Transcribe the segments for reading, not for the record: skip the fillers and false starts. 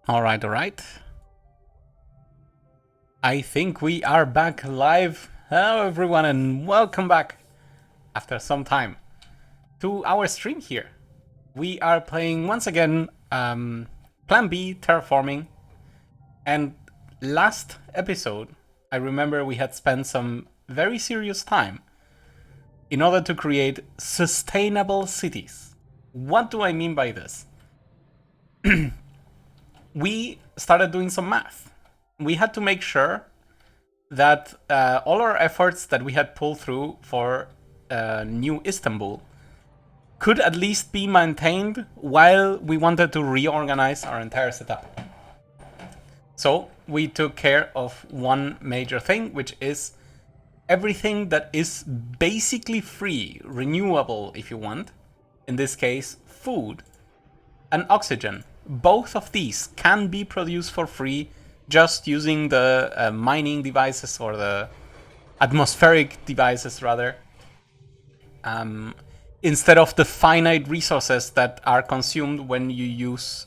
All right. I think we are back live. Hello, everyone, and welcome back after some time to our stream here. We are playing once again Plan B Terraforming. And last episode, I remember we had spent some very serious time in order to create sustainable cities. What do I mean by this? We started doing some math. We had to make sure that all our efforts that we had pulled through for New Istanbul could at least be maintained while we wanted to reorganize our entire setup. So we took care of one major thing, which is everything that is basically free, renewable if you want, in this case food and oxygen. Both of these can be produced for free just using the mining devices, or the atmospheric devices rather, instead of the finite resources that are consumed when you use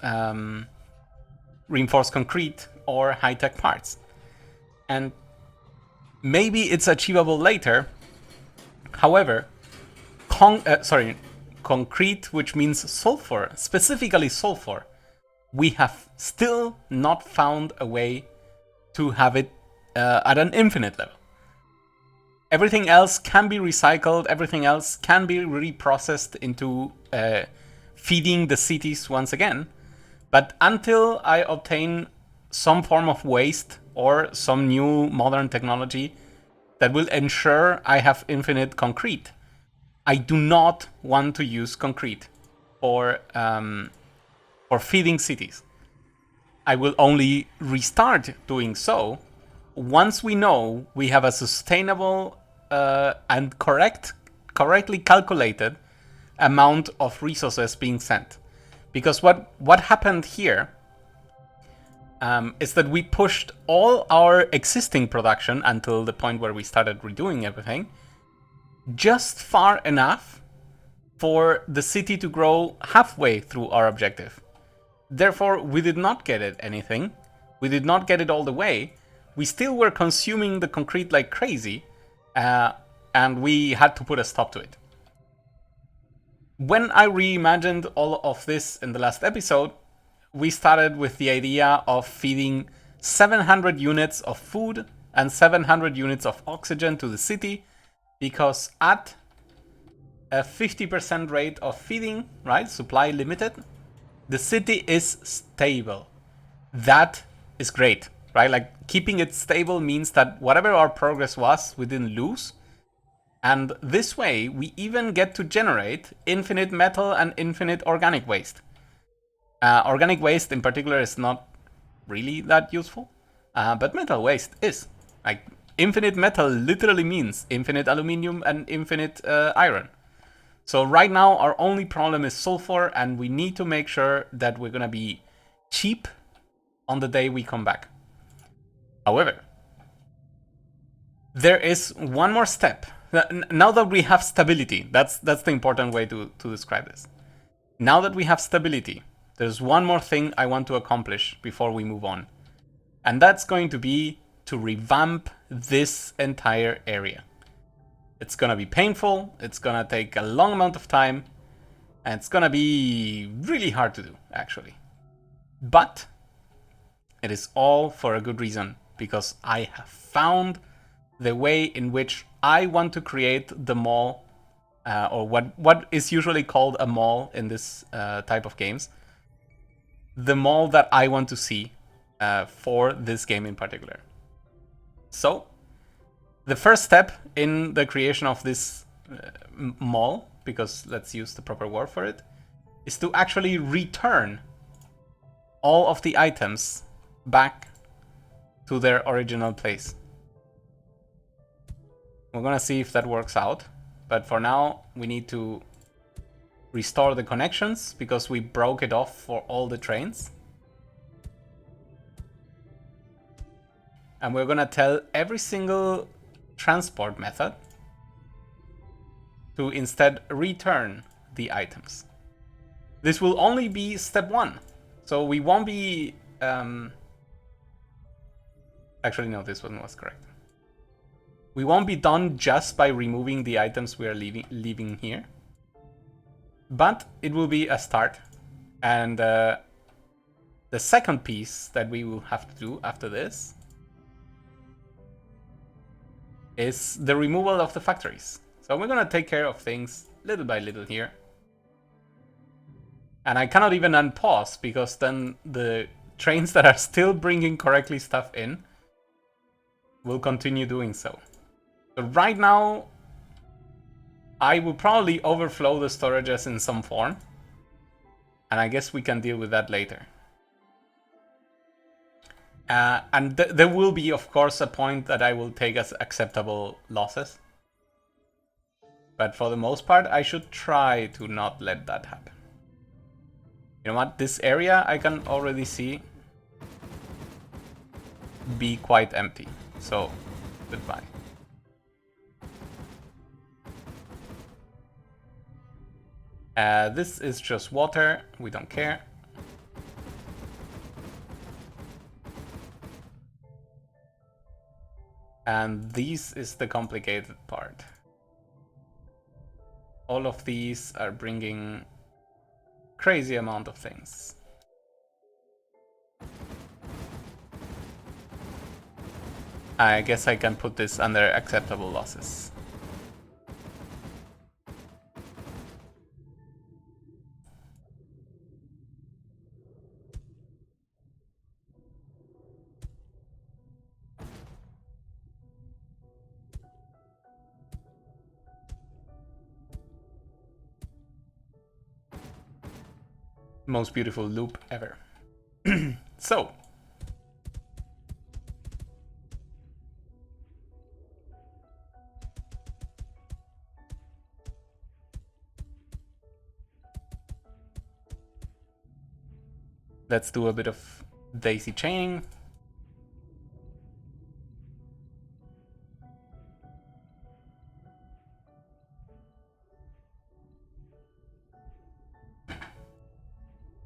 reinforced concrete or high-tech parts. And maybe it's achievable later. However, concrete, which means sulfur, specifically sulfur, we have still not found a way to have it at an infinite level. Everything else can be recycled, everything else can be reprocessed into feeding the cities once again. But until I obtain some form of waste or some new modern technology that will ensure I have infinite concrete, I do not want to use concrete for feeding cities. I will only restart doing so once we know we have a sustainable and correctly calculated amount of resources being sent. Because what happened here is that we pushed all our existing production until the point where we started redoing everything just far enough for the city to grow halfway through our objective. Therefore, we did not get it anything. We did not get it all the way. We still were consuming the concrete like crazy, and we had to put a stop to it. When I reimagined all of this in the last episode, we started with the idea of feeding 700 units of food and 700 units of oxygen to the city, because at a 50% rate of feeding, right, supply limited, the city is stable. That is great, right? Like, keeping it stable means that whatever our progress was, we didn't lose. And this way, we even get to generate infinite metal and infinite organic waste. Organic waste in particular is not really that useful, but metal waste is. Like, infinite metal literally means infinite aluminium and infinite iron. So right now our only problem is sulfur, and we need to make sure that we're gonna be cheap on the day we come back. However, there is one more step. Now that we have stability, that's the important way to describe this. Now that we have stability, there's one more thing I want to accomplish before we move on. And that's going to be to revamp this entire area. It's gonna be painful, it's gonna take a long amount of time, and it's gonna be really hard to do, actually. But it is all for a good reason, because I have found the way in which I want to create the mall, or what is usually called a mall in this type of games. The mall that I want to see for this game in particular. So, the first step in the creation of this mall, because let's use the proper word for it, is to actually return all of the items back to their original place. We're gonna see if that works out, but for now we need to restore the connections because we broke it off for all the trains. And we're gonna tell every single transport method to instead return the items. This will only be step 1, so we won't be Actually, no, this one was correct. We won't be done just by removing the items we are leaving here. But it will be a start. And the second piece that we will have to do after this is the removal of the factories. So we're going to take care of things little by little here. And I cannot even unpause because then the trains that are still bringing correctly stuff in will continue doing so. So right now, I will probably overflow the storages in some form. And I guess we can deal with that later. And there will be, of course, a point that I will take as acceptable losses. But for the most part, I should try to not let that happen. You know what? This area I can already see be quite empty. So, goodbye. This is just water. We don't care. And this is the complicated part. All of these are bringing crazy amount of things. I guess I can put this under acceptable losses. Most beautiful loop ever. So. Let's do a bit of daisy chaining.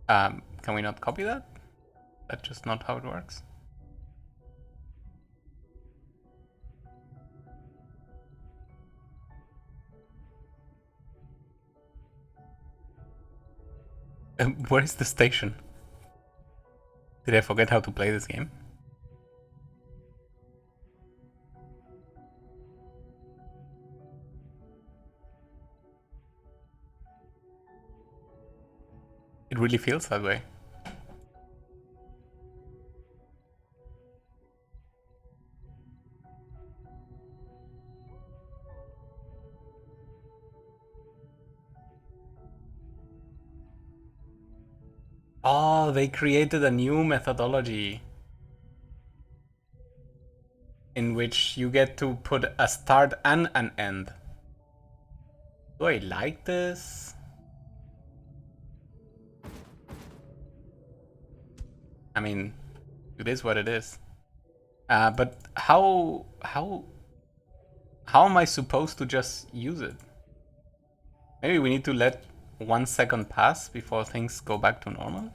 Can we not copy that? That's just not how it works. Where is the station? Did I forget how to play this game? It really feels that way. Oh, they created a new methodology in which you get to put a start and an end. Do I like this? I mean, it is what it is. But how am I supposed to just use it? Maybe we need to let 1 second pass before things go back to normal?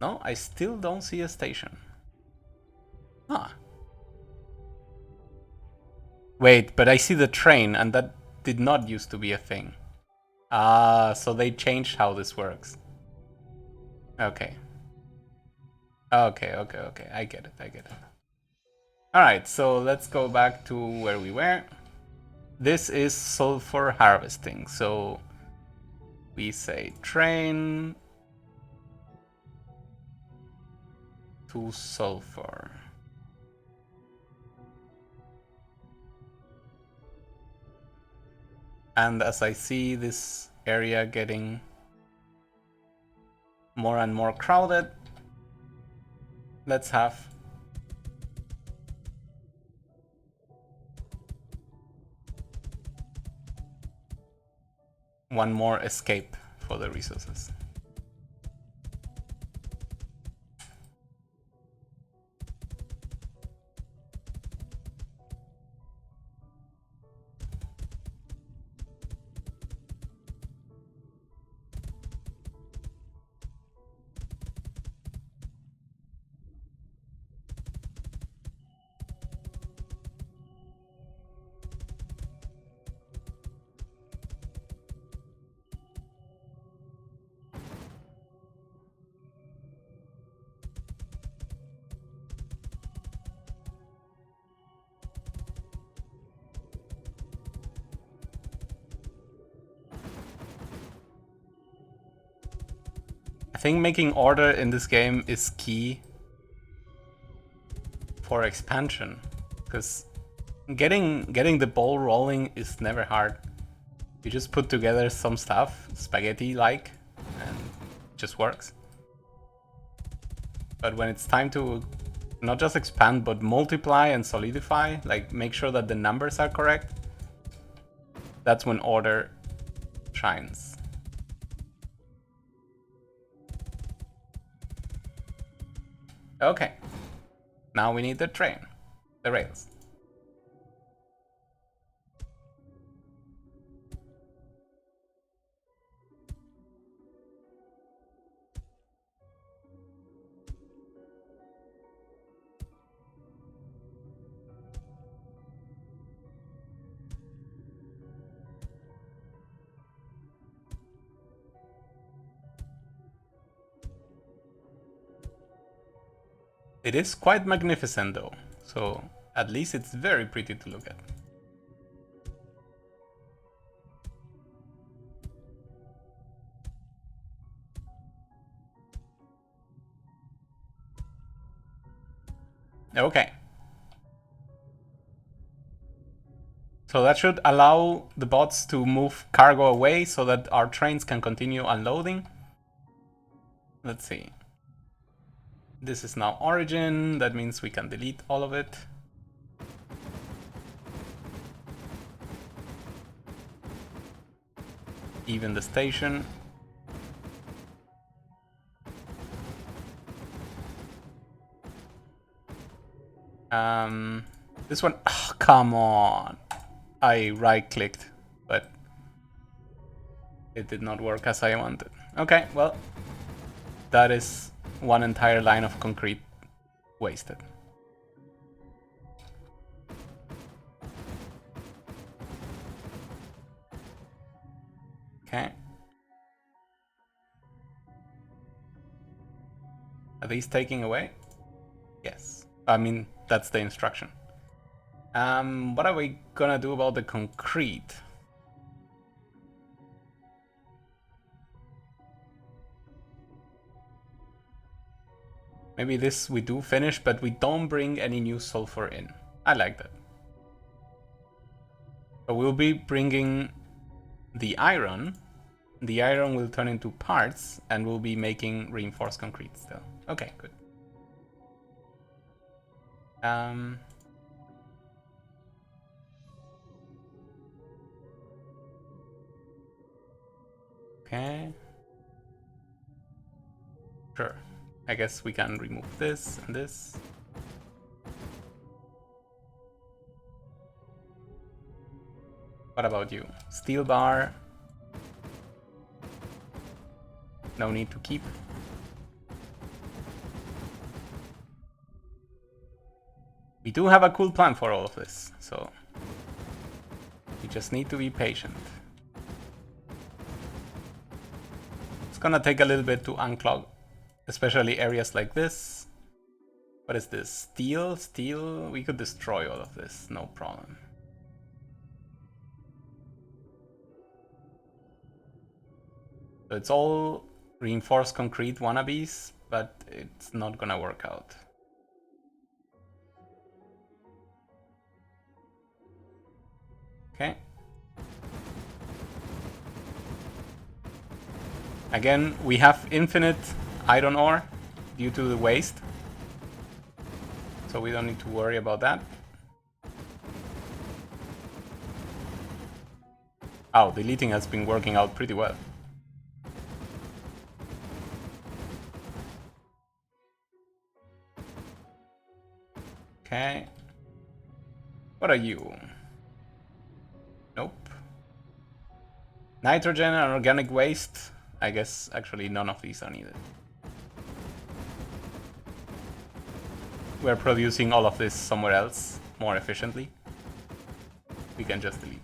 No, I still don't see a station. Ah. Wait, but I see the train, and that did not used to be a thing. Ah, so they changed how this works. Okay. Okay. I get it. Alright, so let's go back to where we were. This is sulfur harvesting, so we say train to sulfur. And as I see this area getting more and more crowded, let's have one more escape for the resources. think making order in this game is key for expansion, because getting the ball rolling is never hard. You just put together some stuff, spaghetti-like, and it just works. But when it's time to not just expand, but multiply and solidify, like make sure that the numbers are correct, that's when order shines. Okay, now we need the train, the rails. It is quite magnificent though, so at least it's very pretty to look at. Okay. So that should allow the bots to move cargo away so that our trains can continue unloading. Let's see. This is now origin, that means we can delete all of it. Even the station. This one, oh, come on. I right-clicked, but it did not work as I wanted. Okay, well, that is one entire line of concrete wasted. Okay. Are these taking away? Yes. I mean, that's the instruction. What are we gonna do about the concrete? Maybe this we do finish, but we don't bring any new sulfur in. I like that. So we'll be bringing the iron. The iron will turn into parts, and we'll be making reinforced concrete still. Okay, good. Okay. Sure. I guess we can remove this and this. What about you? Steel bar. No need to keep. We do have a cool plan for all of this, so we just need to be patient. It's gonna take a little bit to unclog, especially areas like this. What is this? Steel? Steel? We could destroy all of this, no problem. So it's all reinforced concrete wannabes, but it's not gonna work out. Okay. Again, we have infinite iron ore due to the waste, so we don't need to worry about that. Oh, deleting has been working out pretty well. Okay. What are you? Nope. Nitrogen and organic waste. I guess actually none of these are needed. We're producing all of this somewhere else more efficiently. We can just delete.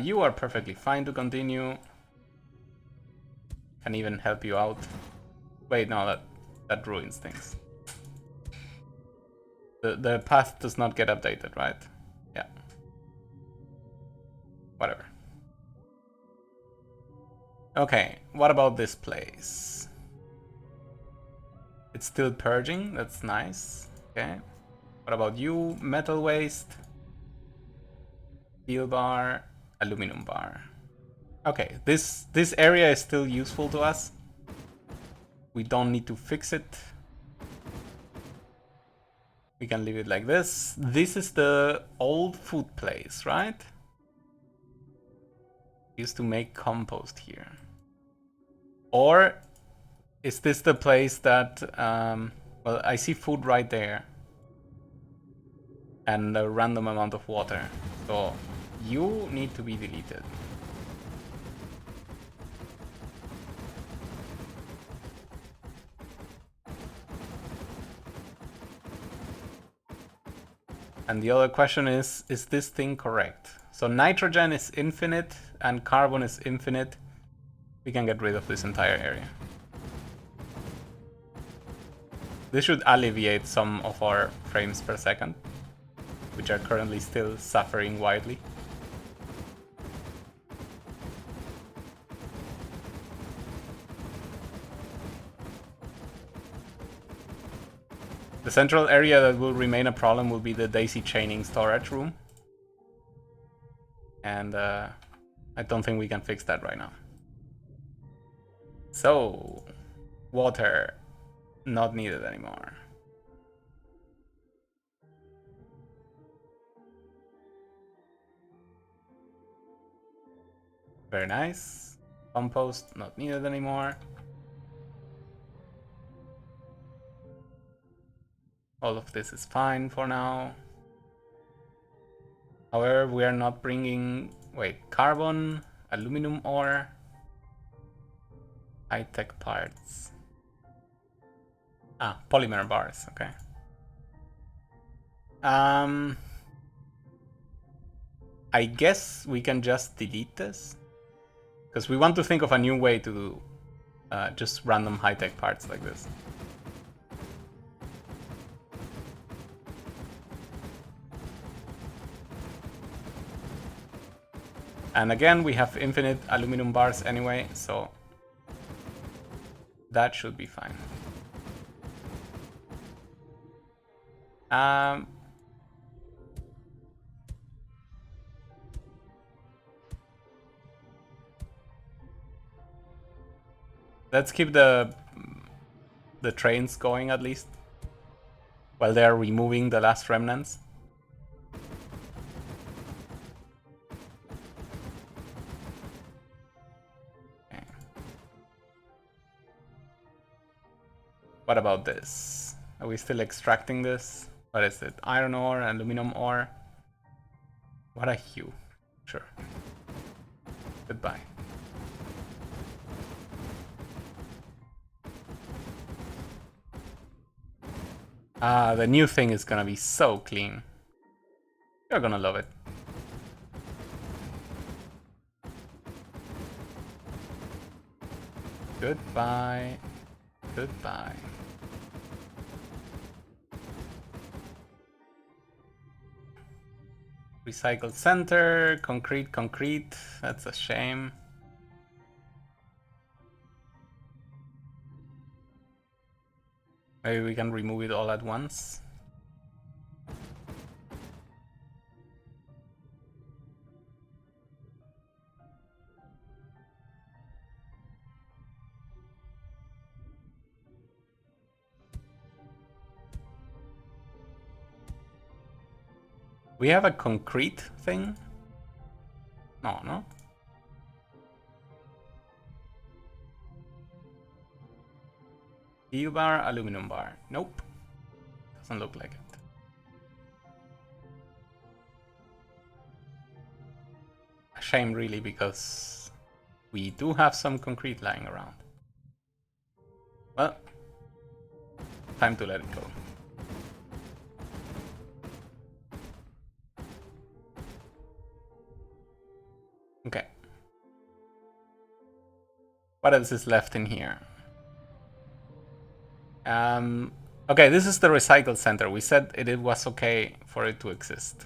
You are perfectly fine to continue. Can even help you out. Wait, no, that ruins things. The path does not get updated, right? Yeah. Whatever. Okay, what about this place? It's still purging, that's nice. Okay. What about you? Metal waste, steel bar, aluminum bar. Okay, this area is still useful to us. We don't need to fix it. We can leave it like this. This is the old food place, right? Used to make compost here. Or is this the place that, well, I see food right there. And a random amount of water. So you need to be deleted. And the other question is this thing correct? So nitrogen is infinite and carbon is infinite. We can get rid of this entire area. This should alleviate some of our frames per second, which are currently still suffering widely. The central area that will remain a problem will be the daisy chaining storage room. And I don't think we can fix that right now. So, water, not needed anymore. Very nice. Compost, not needed anymore. All of this is fine for now. However, we are not bringing, carbon, aluminum ore, high-tech parts. Ah, polymer bars, okay. I guess we can just delete this. Because we want to think of a new way to do just random high-tech parts like this. And again, we have infinite aluminum bars anyway, so that should be fine. Let's keep the trains going at least, while they are removing the last remnants. Okay. What about this? Are we still extracting this? What is it? Iron ore, aluminum ore? What a hue. Sure. Goodbye. Ah, the new thing is gonna be so clean. You're gonna love it. Goodbye. Goodbye. Recycle center, concrete. That's a shame. Maybe we can remove it all at once. We have a concrete thing? No. Steel bar, aluminum bar. Nope. Doesn't look like it. A shame really, because we do have some concrete lying around. Well, time to let it go. Okay. What else is left in here? Okay, this is the recycle center. We said it was okay for it to exist.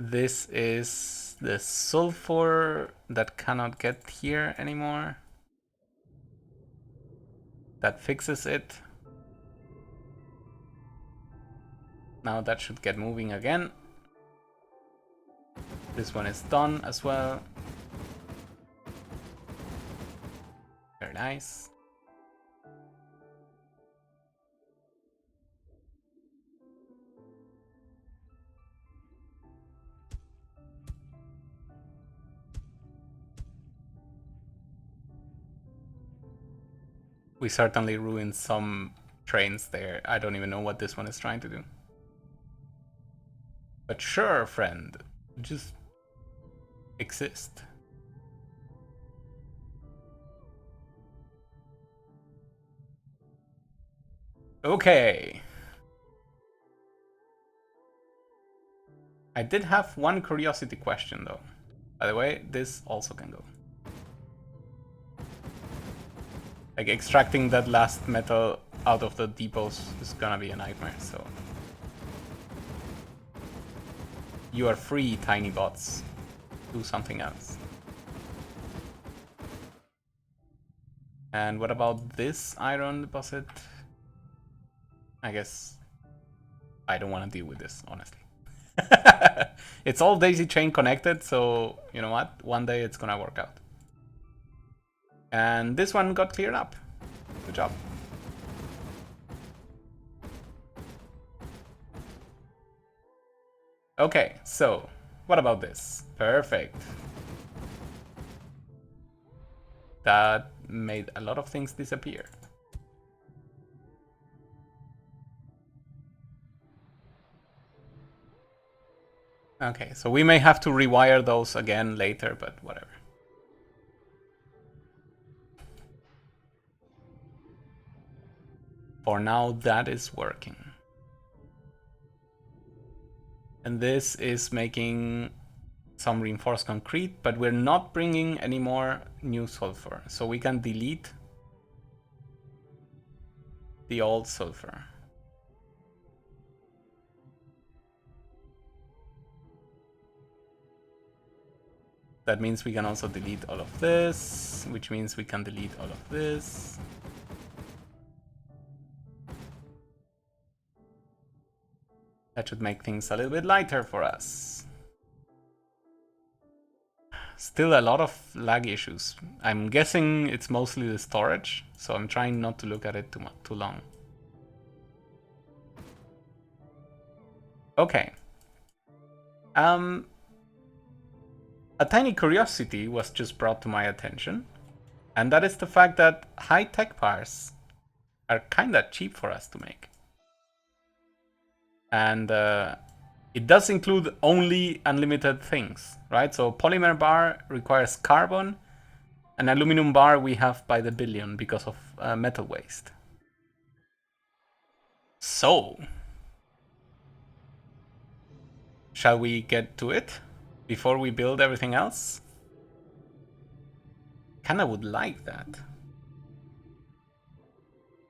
This is the sulfur that cannot get here anymore. That fixes it. Now that should get moving again. This one is done as well. Very nice. We certainly ruined some trains there. I don't even know what this one is trying to do. But sure, friend. Just exist. Okay. I did have one curiosity question though. By the way, this also can go. Like extracting that last metal out of the depots is gonna be a nightmare, so. You are free, tiny bots. Do something else. And what about this iron deposit? I guess I don't want to deal with this, honestly. It's all daisy chain connected, so you know what? One day it's gonna work out. And this one got cleared up. Good job. Okay, so what about this? Perfect. That made a lot of things disappear. Okay, so we may have to rewire those again later, but whatever. For now, that is working. And this is making some reinforced concrete, but we're not bringing any more new sulfur. So we can delete the old sulfur. That means we can also delete all of this, which means we can delete all of this. That should make things a little bit lighter for us. Still a lot of lag issues. I'm guessing it's mostly the storage, so I'm trying not to look at it too long. Okay. A tiny curiosity was just brought to my attention, and that is the fact that high-tech parts are kinda cheap for us to make. And it does include only unlimited things, right? So polymer bar requires carbon, and aluminum bar we have by the billion because of metal waste. So, shall we get to it before we build everything else? Kinda would like that.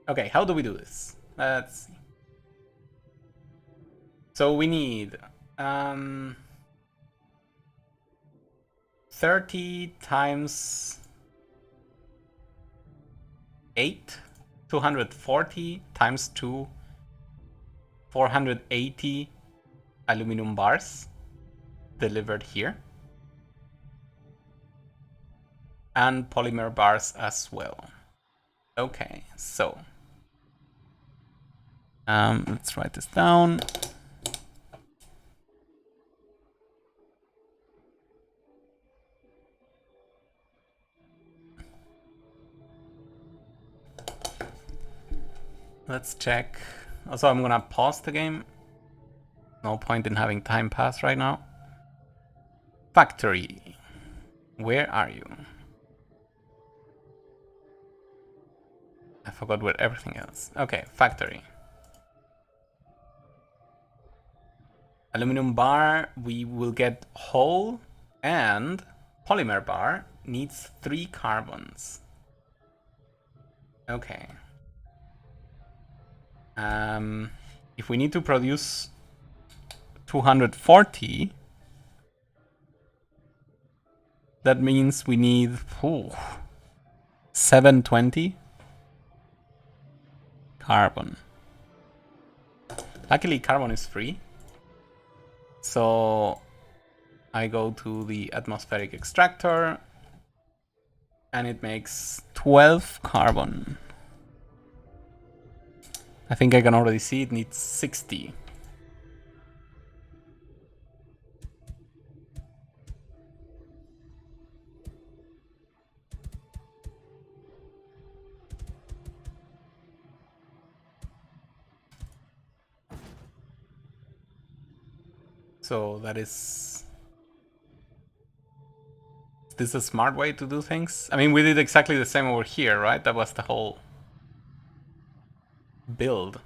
Okay, how do we do this? Let's see. So we need 30 times 8, 240 times 2, 480 aluminum bars delivered here. And polymer bars as well. Okay, so let's write this down. Let's check. Also, I'm gonna pause the game. No point in having time pass right now. Factory. Where are you? I forgot where everything else. Okay, factory. Aluminum bar, we will get whole, and polymer bar needs 3 carbons. Okay. If we need to produce 240, That means we need 720 carbon. Luckily, carbon is free. So I go to the atmospheric extractor and it makes 12 carbon. I think I can already see it needs 60. So that is this a smart way to do things? I mean, we did exactly the same over here, right? That was the whole build.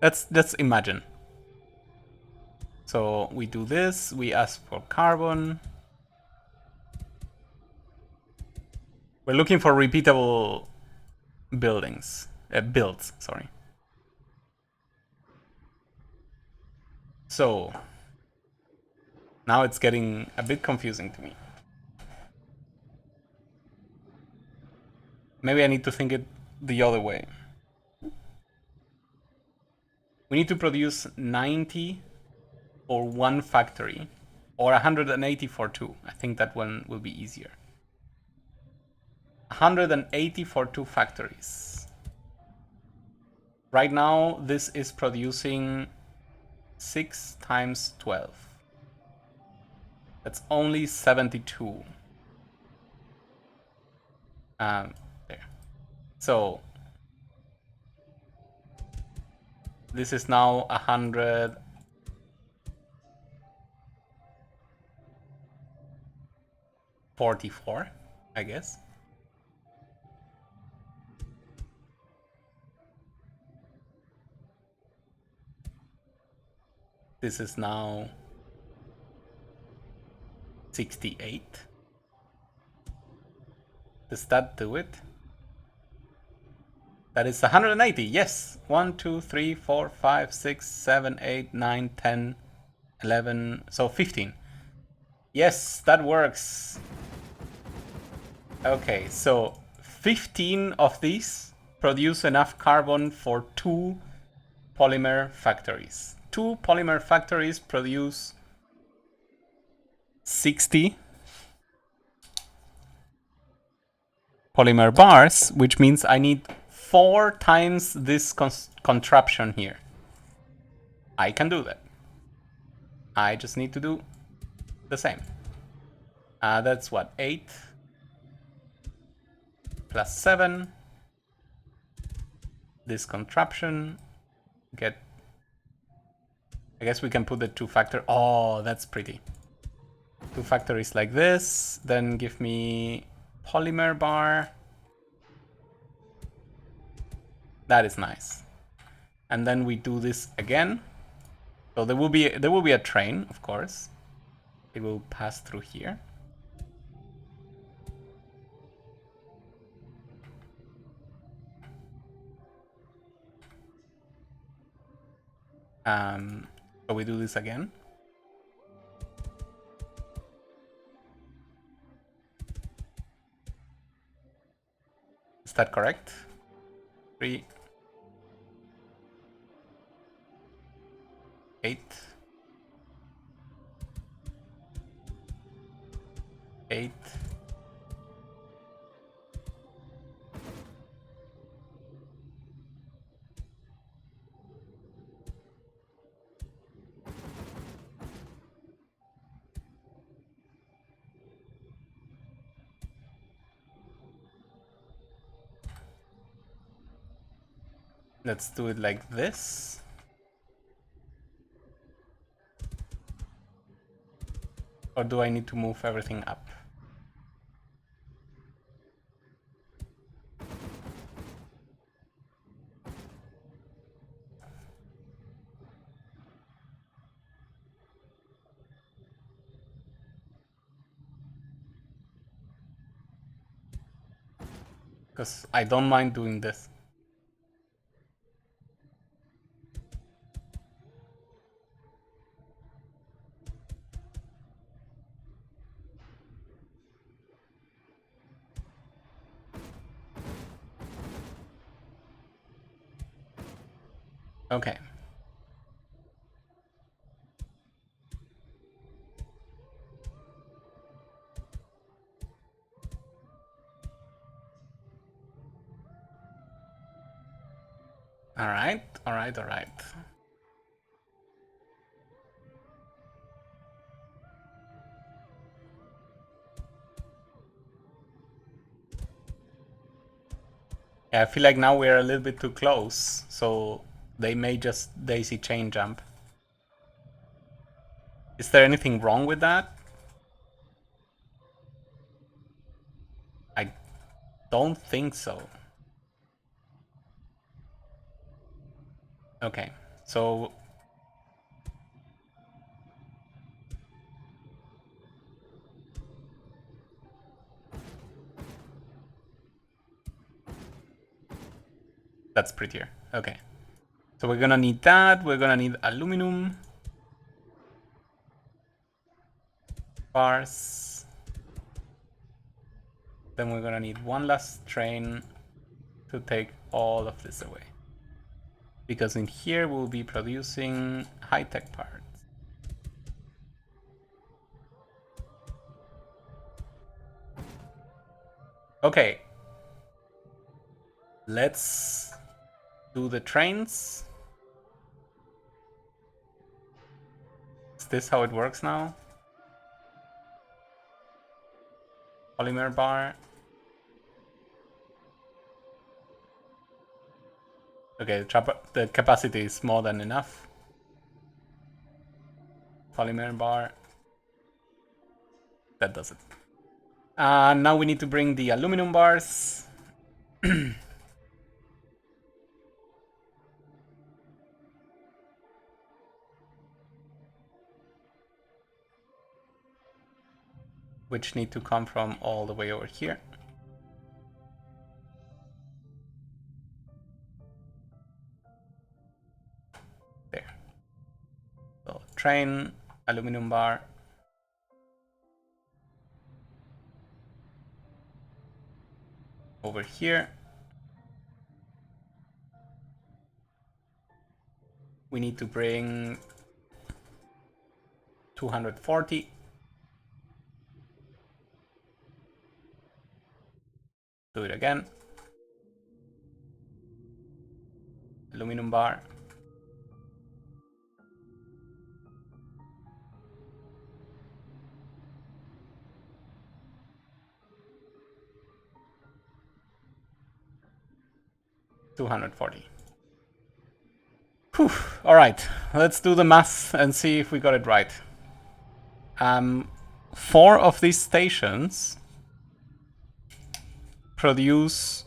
Let's imagine. So we do this, we ask for carbon. We're looking for repeatable builds, sorry. So now it's getting a bit confusing to me. Maybe I need to think it the other way. We need to produce 90 for one factory, or 180 for two. I think that one will be easier. 180 for two factories. Right now, this is producing 6 times 12. That's only 72. There. So this is now 144, I guess. This is now 68. Does that do it? That is 180, yes. 1, 2, 3, 4, 5, 6, 7, 8, 9, 10, 11, so 15. Yes, that works. Okay, so 15 of these produce enough carbon for 2 polymer factories. 2 polymer factories produce 60 polymer bars, which means I need 4 times this contraption here. I can do that. I just need to do the same. That's what, 8 plus 7. This contraption, get... I guess we can put the 2 factor... Oh, that's pretty. 2 factories like this, then give me polymer bar. That is nice. And then we do this again. So there will be a train, of course. It will pass through here. So we do this again. Is that correct? 3, 8, 8. Let's do it like this. Or do I need to move everything up? Because I don't mind doing this. Okay. All right. All right. All right. Yeah, I feel like now we're a little bit too close, so they may just daisy chain jump. Is there anything wrong with that? I don't think so. Okay, so that's prettier. Okay, so we're gonna need that. We're gonna need aluminum bars. Then we're gonna need one last train to take all of this away. Because in here we'll be producing high-tech parts. Okay. Let's do the trains. Is this how it works now? Polymer bar. Okay, the capacity is more than enough. Polymer bar. That does it. Now we need to bring the aluminum bars. Which need to come from all the way over here. There. So train, aluminum bar. Over here. We need to bring 240. Do it again. Aluminum bar. $240. Whew. All right, let's do the math and see if we got it right. 4 of these stations produce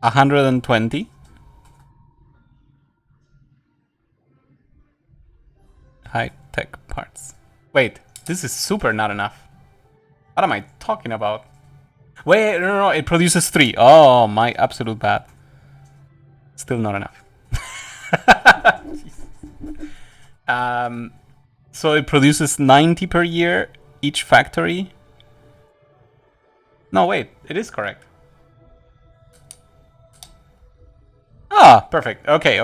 120 high-tech parts. Wait, this is super not enough. What am I talking about? Wait, no, it produces 3. Oh, my absolute bad. Still not enough. So it produces 90 per year, each factory. No, wait, it is correct. Ah, perfect. Okay.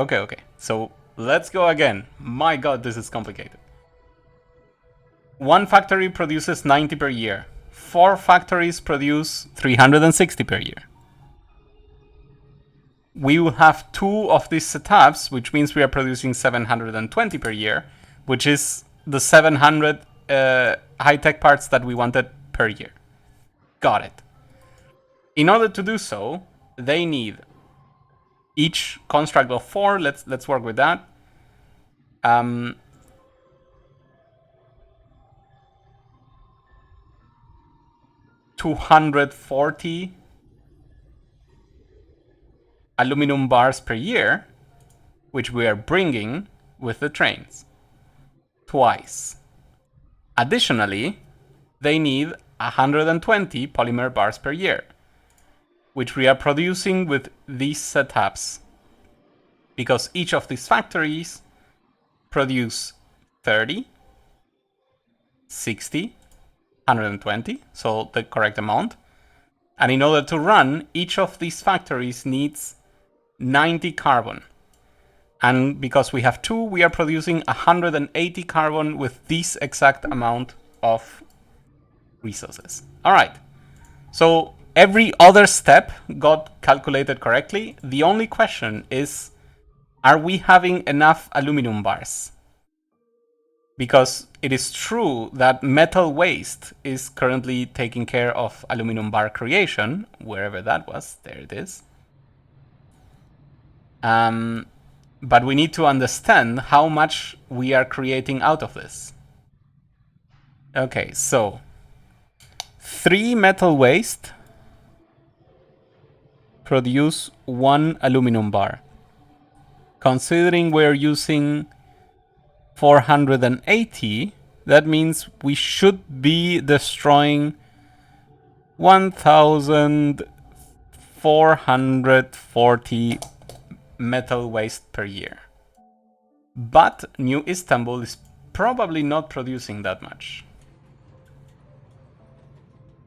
So let's go again. My god, this is complicated. 1 factory produces 90 per year. 4 factories produce 360 per year. We will have 2 of these setups, which means we are producing 720 per year, which is the 700 high-tech parts that we wanted per year. Got it. In order to do so, they need each construct of 4. Let's work with that. 240 aluminum bars per year, which we are bringing with the trains twice. Additionally, they need 120 polymer bars per year, which we are producing with these setups, because each of these factories produce 30, 60, 120, so the correct amount. And in order to run, each of these factories needs 90 carbon. And because we have 2, we are producing 180 carbon with this exact amount of resources. All right. So every other step got calculated correctly. The only question is, are we having enough aluminum bars? Because it is true that metal waste is currently taking care of aluminum bar creation, wherever that was. There it is. But we need to understand how much we are creating out of this. Okay, so 3 metal waste produce 1 aluminum bar. Considering we're using 480, that means we should be destroying 1,440 metal waste per year. But New Istanbul is probably not producing that much.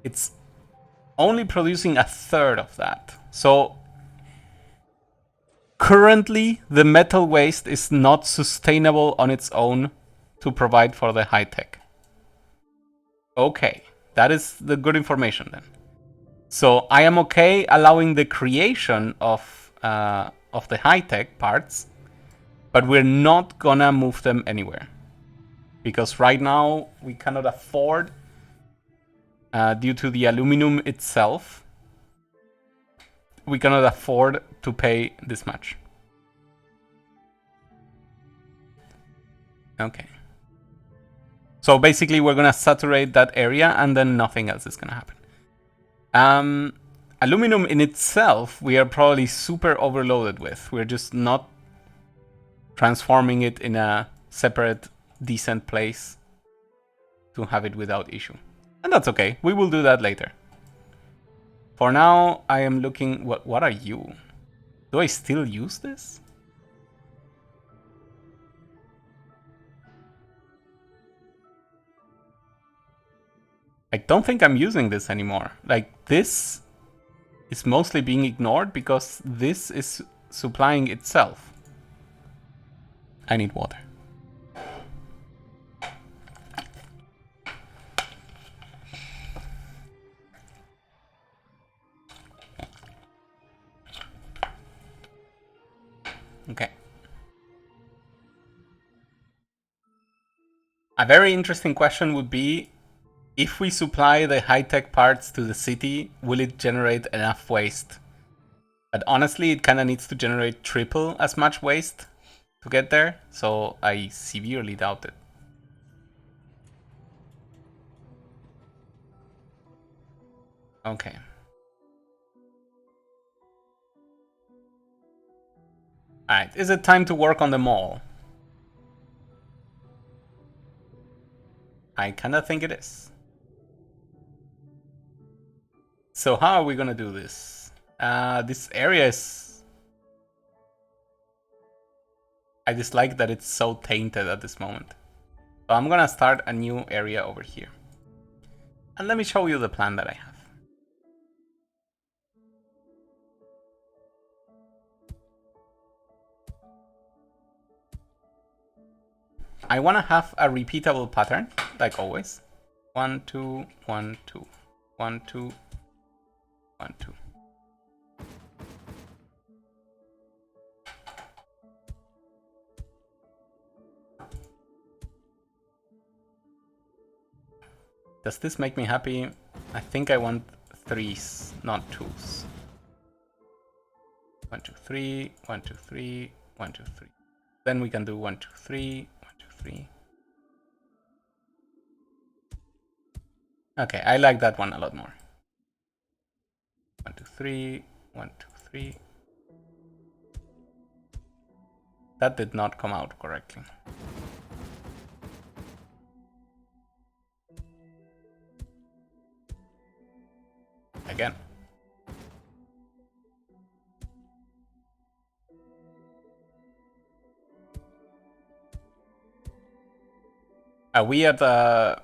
It's only producing a third of that. So currently, the metal waste is not sustainable on its own to provide for the high tech. Okay, that is the good information then. So I am okay allowing the creation of the high tech parts, but we're not gonna move them anywhere because right now we cannot afford, due to the aluminum itself, we cannot afford to pay this much. Okay. So basically we're gonna saturate that area and then nothing else is gonna happen. Aluminum in itself, we are probably super overloaded with. We're just not transforming it in a separate, decent place to have it without issue. And that's okay. We will do that later. For now, I am looking... What are you? Do I still use this? I don't think I'm using this anymore. Like, this is mostly being ignored because this is supplying itself. I need water. Okay. A very interesting question would be, if we supply the high-tech parts to the city, will it generate enough waste? But honestly, it kind of needs to generate triple as much waste to get there, so I severely doubt it. Okay. Alright, is it time to work on the mall? I kind of think it is. So how are we gonna do this? This area is... I dislike that it's so tainted at this moment. So I'm gonna start a new area over here. And let me show you the plan that I have. I want to have a repeatable pattern, like always. 1, 2, 1, 2, 1, 2, 1, 2. Does this make me happy? I think I want 3s, not 2s. 1, 2, 3, 1, 2, 3, 1, 2, 3. Then we can do 1, 2, 3, 1, 2, 3. Okay, I like that one a lot more. 1, 2, 3, 1, 2, 3. That did not come out correctly. Again. Are we at the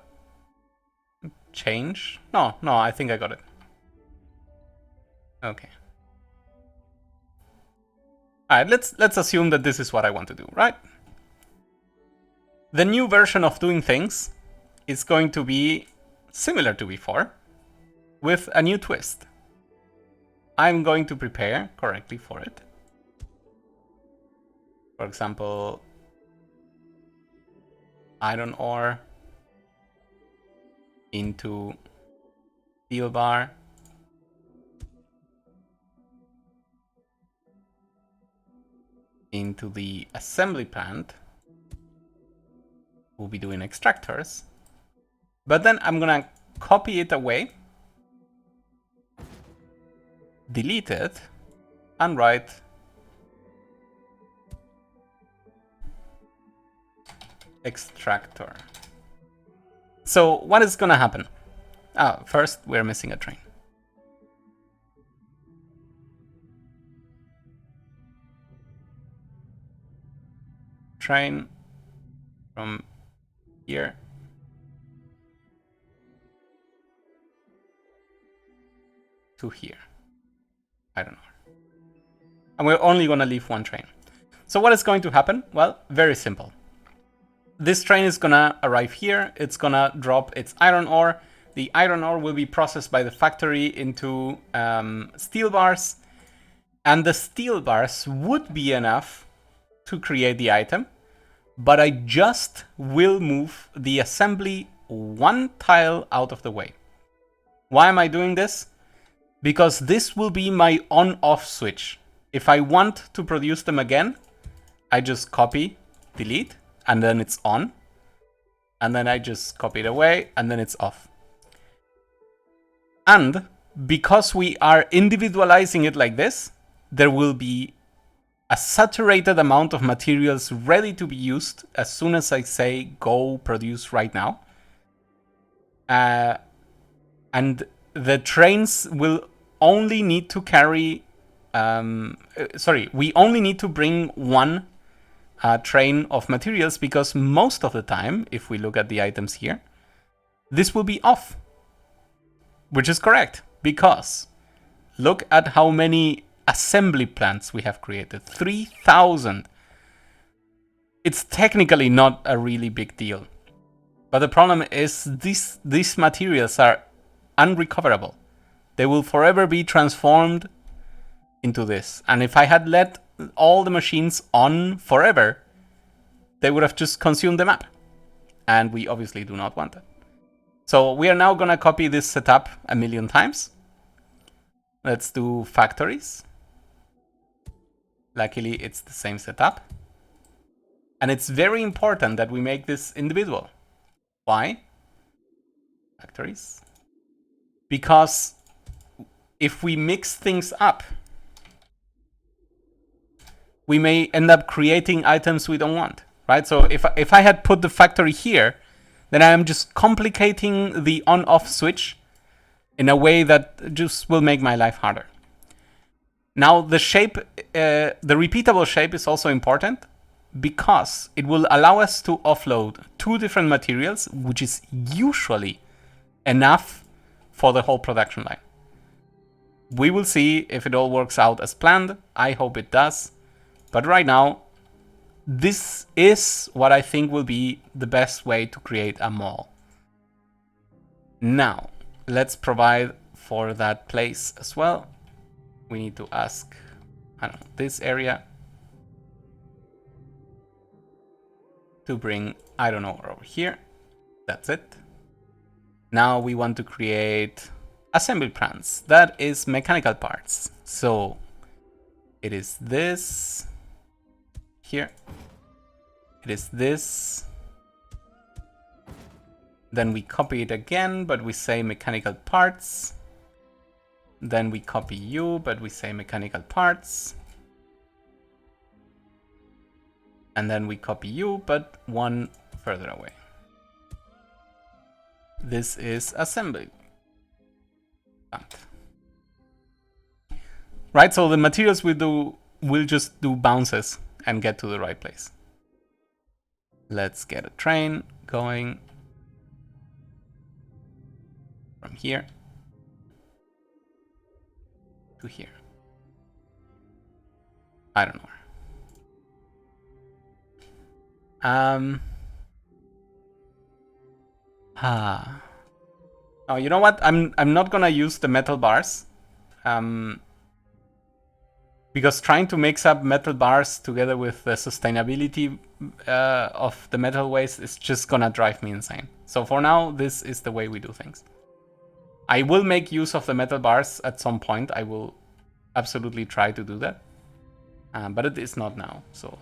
change? No, I think I got it. Okay. All right, let's assume that this is what I want to do, right? The new version of doing things is going to be similar to before, with a new twist. I'm going to prepare correctly for it. For example, iron ore into steel bar. Into the assembly plant. We'll be doing extractors. But then I'm gonna copy it away, delete it, and write extractor. So what is gonna happen? First, we're missing a train. Train from here to here. I don't know. And we're only gonna leave one train. So what is going to happen? Well, very simple. This train is gonna arrive here. It's gonna drop its iron ore. The iron ore will be processed by the factory into steel bars. And the steel bars would be enough to create the item. But I just will move the assembly one tile out of the way. Why am I doing this? Because this will be my on-off switch. If I want to produce them again, I just copy, delete, and then it's on. And then I just copy it away, and then it's off. And because we are individualizing it like this, there will be a saturated amount of materials ready to be used as soon as I say go produce right now. And the trains will only need to carry... we only need to bring one train of materials because most of the time, if we look at the items here, this will be off. Which is correct, because look at how many assembly plants we have created. 3,000. It's technically not a really big deal. But the problem is these materials are unrecoverable. They will forever be transformed into this. And if I had let all the machines on forever, they would have just consumed the map. And we obviously do not want that. So we are now going to copy this setup a million times. Let's do factories. Luckily, it's the same setup. And it's very important that we make this individual. Why? Factories. Because if we mix things up, we may end up creating items we don't want, right? So if I had put the factory here, then I am just complicating the on-off switch in a way that just will make my life harder. Now, the shape, the repeatable shape is also important because it will allow us to offload 2 different materials, which is usually enough for the whole production line. We will see if it all works out as planned. I hope it does. But right now, this is what I think will be the best way to create a mall. Now, let's provide for that place as well. We need to ask, I don't know, this area to bring, I don't know, over here. That's it. Now we want to create assembly plants. That is mechanical parts. So it is this here. It is this. Then we copy it again, but we say mechanical parts. Then we copy you, but we say mechanical parts. And then we copy you, but one further away. This is assembly. Right, so the materials will just do bounces and get to the right place. Let's get a train going from here to here. I don't know. Ah. Oh, you know what? I'm not gonna use the metal bars. Because trying to mix up metal bars together with the sustainability of the metal waste is just gonna drive me insane. So for now, this is the way we do things. I will make use of the metal bars at some point. I will absolutely try to do that. But it is not now, so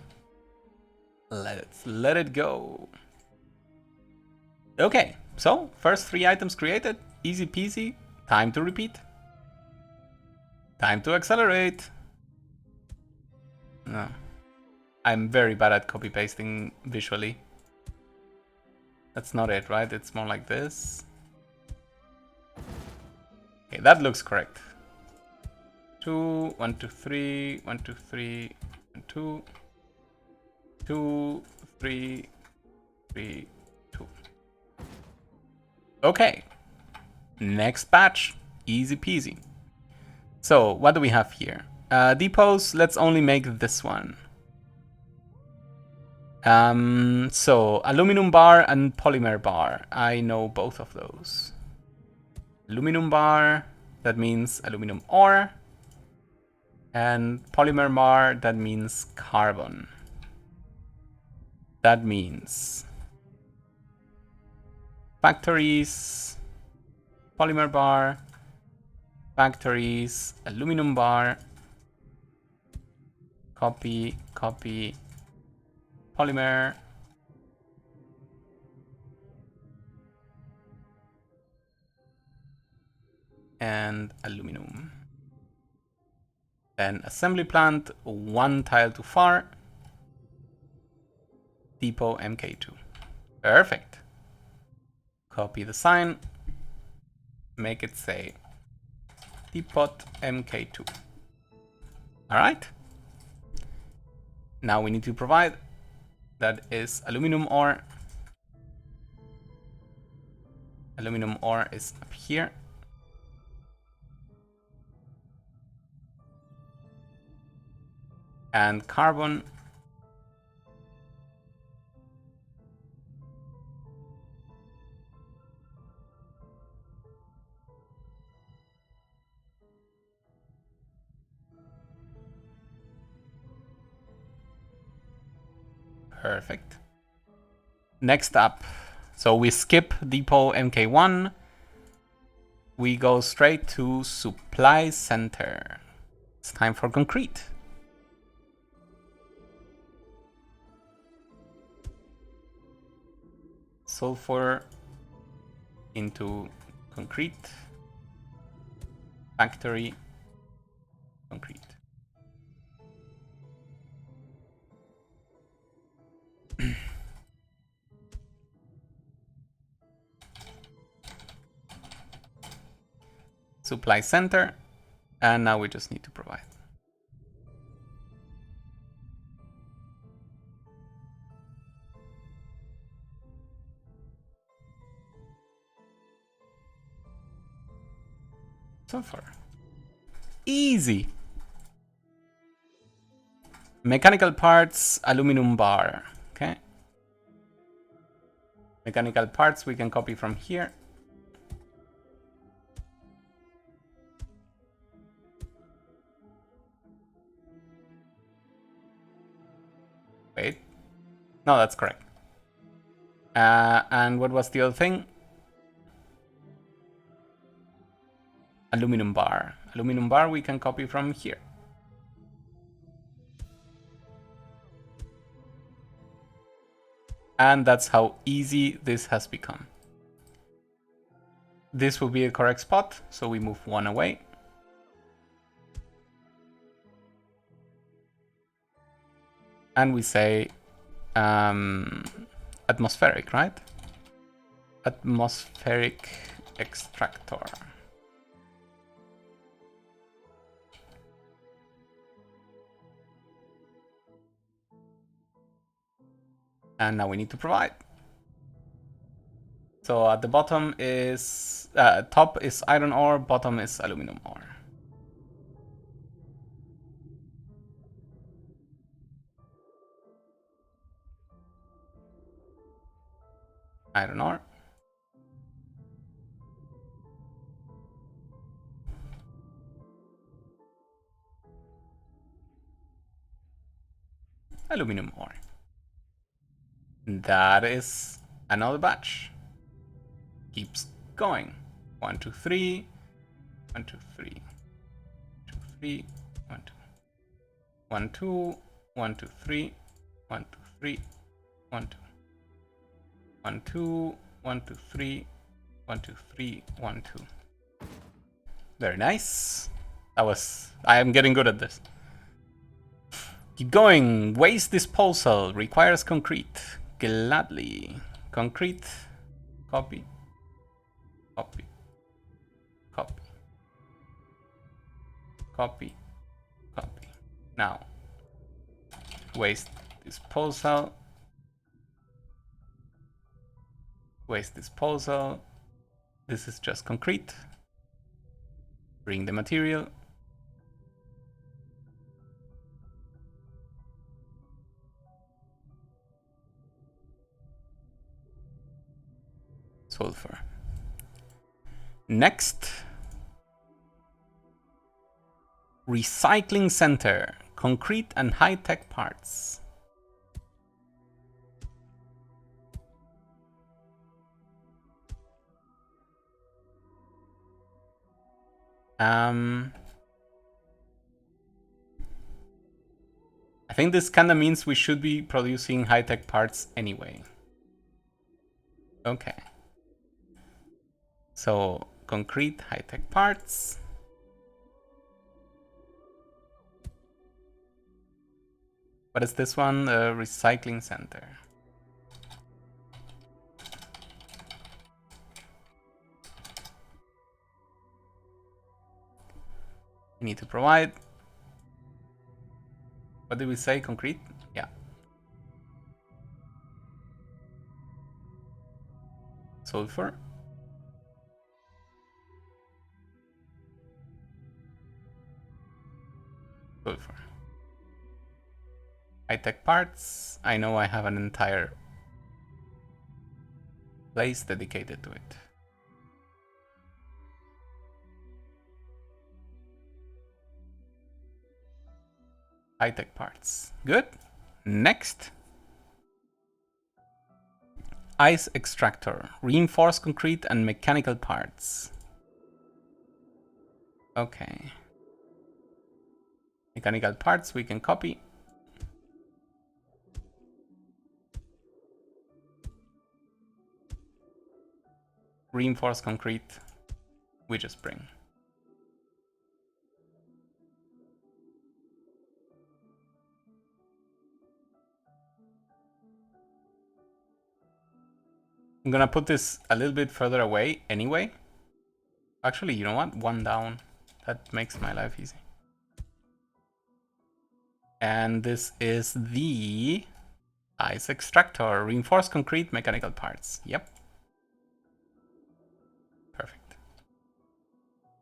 let's let it go. Okay, so first 3 items created. Easy peasy. Time to repeat. Time to accelerate. No. I'm very bad at copy pasting visually. That's not it, right? It's more like this. Okay, that looks correct. 2, 1, 2, 3, 1, 2, 3, 1, 2, 2, 3, 3, 2. Okay. Next batch. Easy peasy. So, what do we have here? Depots, let's only make this one. So, aluminum bar and polymer bar. I know both of those. Aluminum bar, that means aluminum ore. And polymer bar, that means carbon. That means factories, polymer bar, factories, aluminum bar, copy, copy, polymer, and aluminum. Then assembly plant, 1 tile too far, depot MK2. Perfect. Copy the sign, make it say depot MK2. All right. Now we need to provide, that is aluminum ore. Aluminum ore is up here. And carbon. Perfect. Next up, so we skip depot MK1. We go straight to supply center. It's time for concrete. Sulfur into concrete. Factory, concrete. Supply center, and now we just need to provide. Sulfur. Easy. Mechanical parts, aluminum bar. Okay. Mechanical parts we can copy from here. Wait. No, that's correct. And what was the other thing? Aluminum bar. Aluminum bar we can copy from here. And that's how easy this has become. This will be a correct spot, so we move 1 away. And we say atmospheric, right? Atmospheric extractor. And now we need to provide. So at the bottom is, top is iron ore, bottom is aluminum ore. Iron ore. Aluminum ore. That is another batch. Keeps going. 1, 2, 3. 1, 2, 3. 2, 3. 1, 2. 1, 2. 1, 2, 3. 1, 2, 3. 1, 2. 1, 2. 1, 2, 3. 1, 2, 3. 1, 2. Very nice. I am getting good at this. Keep going. Waste disposal requires concrete. Gladly. Concrete. Copy. Copy. Copy. Copy. Copy. Now. Waste disposal. Waste disposal. This is just concrete. Bring the material. Sulfur. Next. Recycling center. Concrete and high-tech parts. I think this kind of means we should be producing high-tech parts anyway. Okay. So, concrete, high-tech parts. What is this one? Recycling center. We need to provide. What did we say? Concrete? Yeah. Sulfur. Sulfur. High-tech parts. I know I have an entire place dedicated to it. High-tech parts. Good. Next. Ice extractor. Reinforced concrete and mechanical parts. Okay. Mechanical parts we can copy. Reinforced concrete we just bring. I'm gonna put this a little bit further away anyway. Actually, you know what? One down. That makes my life easy. And this is the ice extractor. Reinforced concrete, mechanical parts. Yep. Perfect.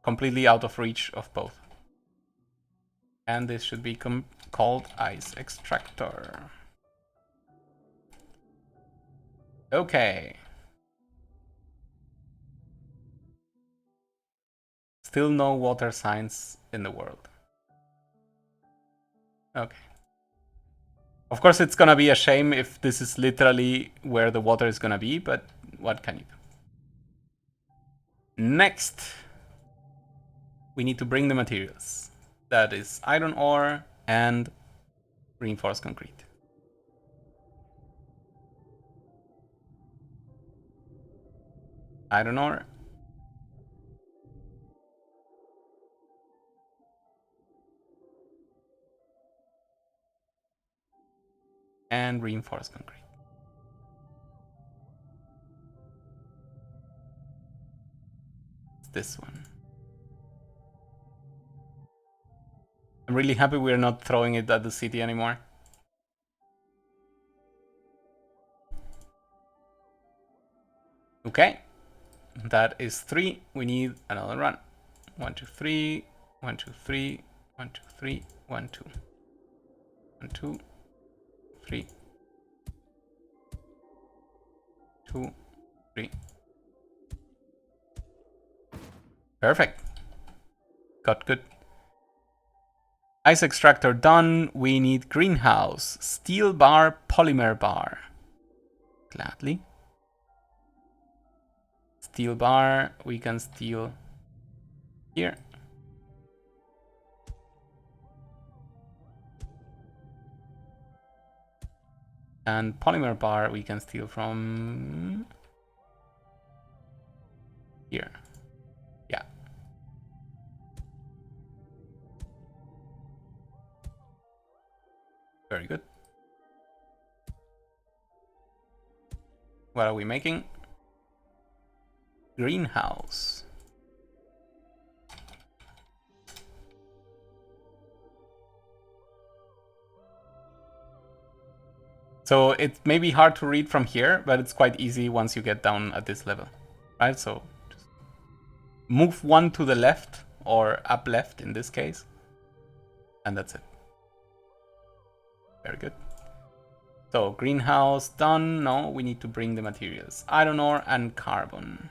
Completely out of reach of both. And this should be called ice extractor. Okay. Still no water signs in the world. Okay. Of course, it's gonna be a shame if this is literally where the water is gonna be, but what can you do? Next, we need to bring the materials. That is iron ore and reinforced concrete. Iron ore. And reinforced concrete. It's this one. I'm really happy we're not throwing it at the city anymore. Okay, that is 3. We need another run. 1, 2, 3. 1, 2, 3. 1, 2, 3. 1, 2. 1, 2. 3. 2. 3. Perfect. Got good. Ice extractor done. We need greenhouse, steel bar, polymer bar. Gladly. Steel bar, we can steal here. And polymer bar we can steal from here. Yeah. Very good. What are we making? Greenhouse. So it may be hard to read from here, but it's quite easy once you get down at this level, right? So just move one to the left or up left in this case, and that's it. Very good. So greenhouse done. No, we need to bring the materials. Iron ore and carbon.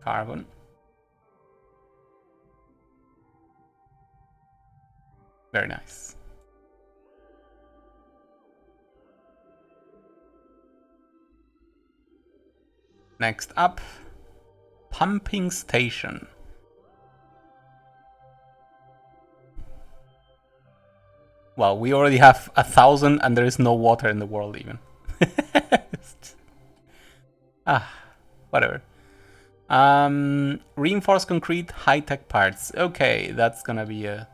Carbon. Very nice. Next up, pumping station. Well, we already have 1,000 and there is no water in the world even. Whatever. Reinforced concrete, high-tech parts. Okay, that's gonna be a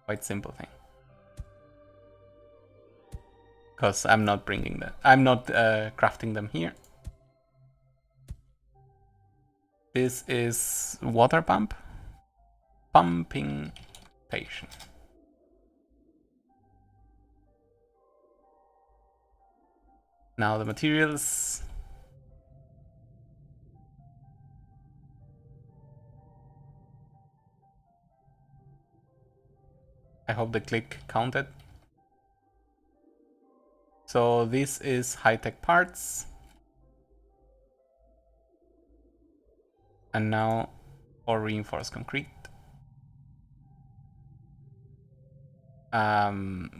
quite simple thing. Because I'm not bringing that. I'm not crafting them here. This is water pump. Pumping station. Now the materials. I hope the click counted. So this is high-tech parts. And now for reinforced concrete.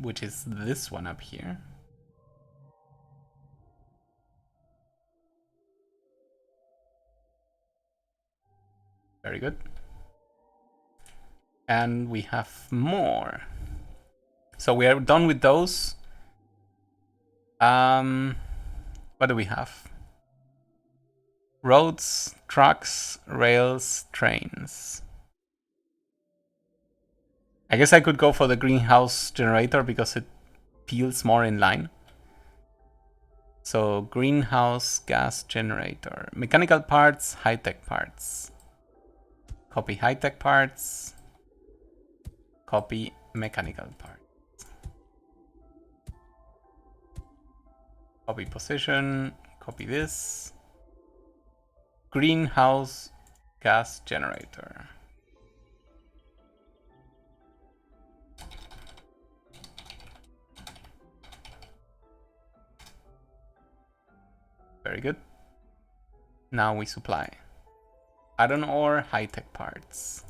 Which is this one up here. Very good. And we have more. So we are done with those. What do we have? Roads, trucks, rails, trains. I guess I could go for the greenhouse generator because it feels more in line. So greenhouse gas generator. Mechanical parts, high-tech parts. Copy high-tech parts. Copy mechanical parts. Copy position. Copy this. Greenhouse gas generator. Very good. Now we supply iron ore, high-tech parts.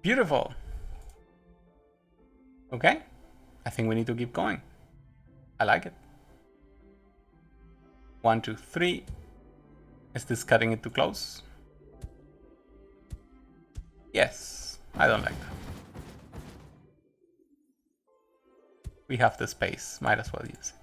Beautiful. Okay, I think we need to keep going. I like it. 1, 2, 3. Is this cutting it too close? Yes, I don't like that. We have the space, might as well use it.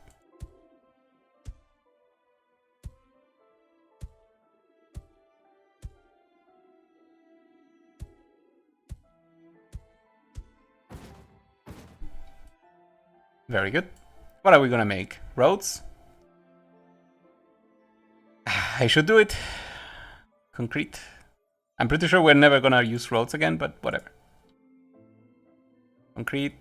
Very good. What are we gonna make? Roads? I should do it. Concrete. I'm pretty sure we're never gonna use roads again, but whatever. Concrete.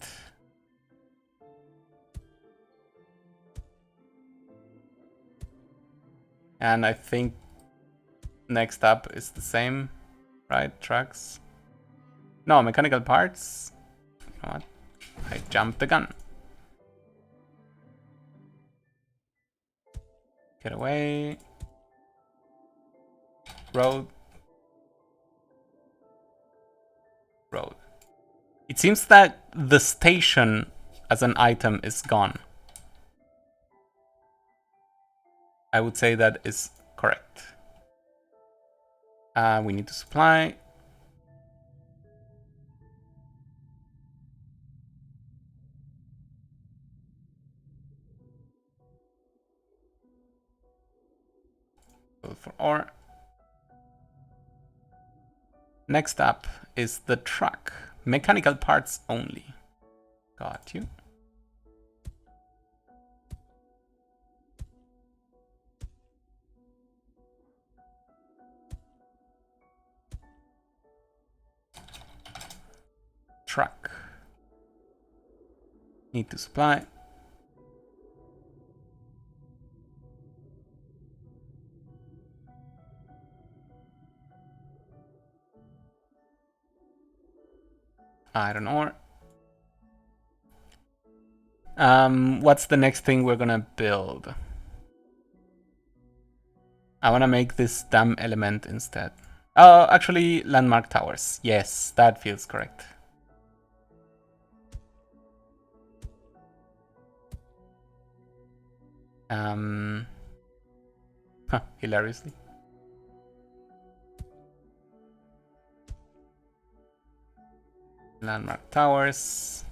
And I think next up is the same, right? Trucks. No, mechanical parts. You know what? I jumped the gun. Get away. Road. Road. It seems that the station as an item is gone. I would say that is correct. We need to supply. For ore. Next up is the truck. Mechanical parts only. Got you. Truck. Need to supply. Iron ore. What's the next thing we're gonna build? I wanna make this dam element instead. Oh, actually, landmark towers. Yes, that feels correct. Hilariously. Landmark towers.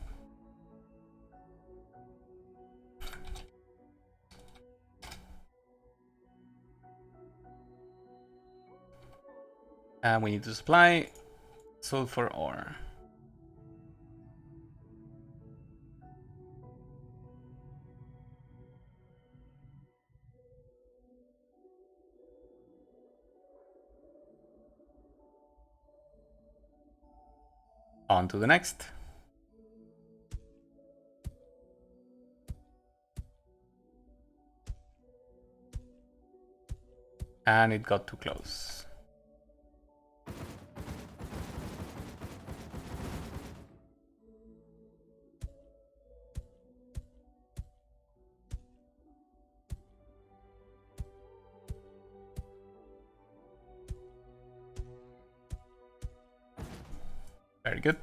We need to supply sulfur ore. On to the next. And it got too close. Very good.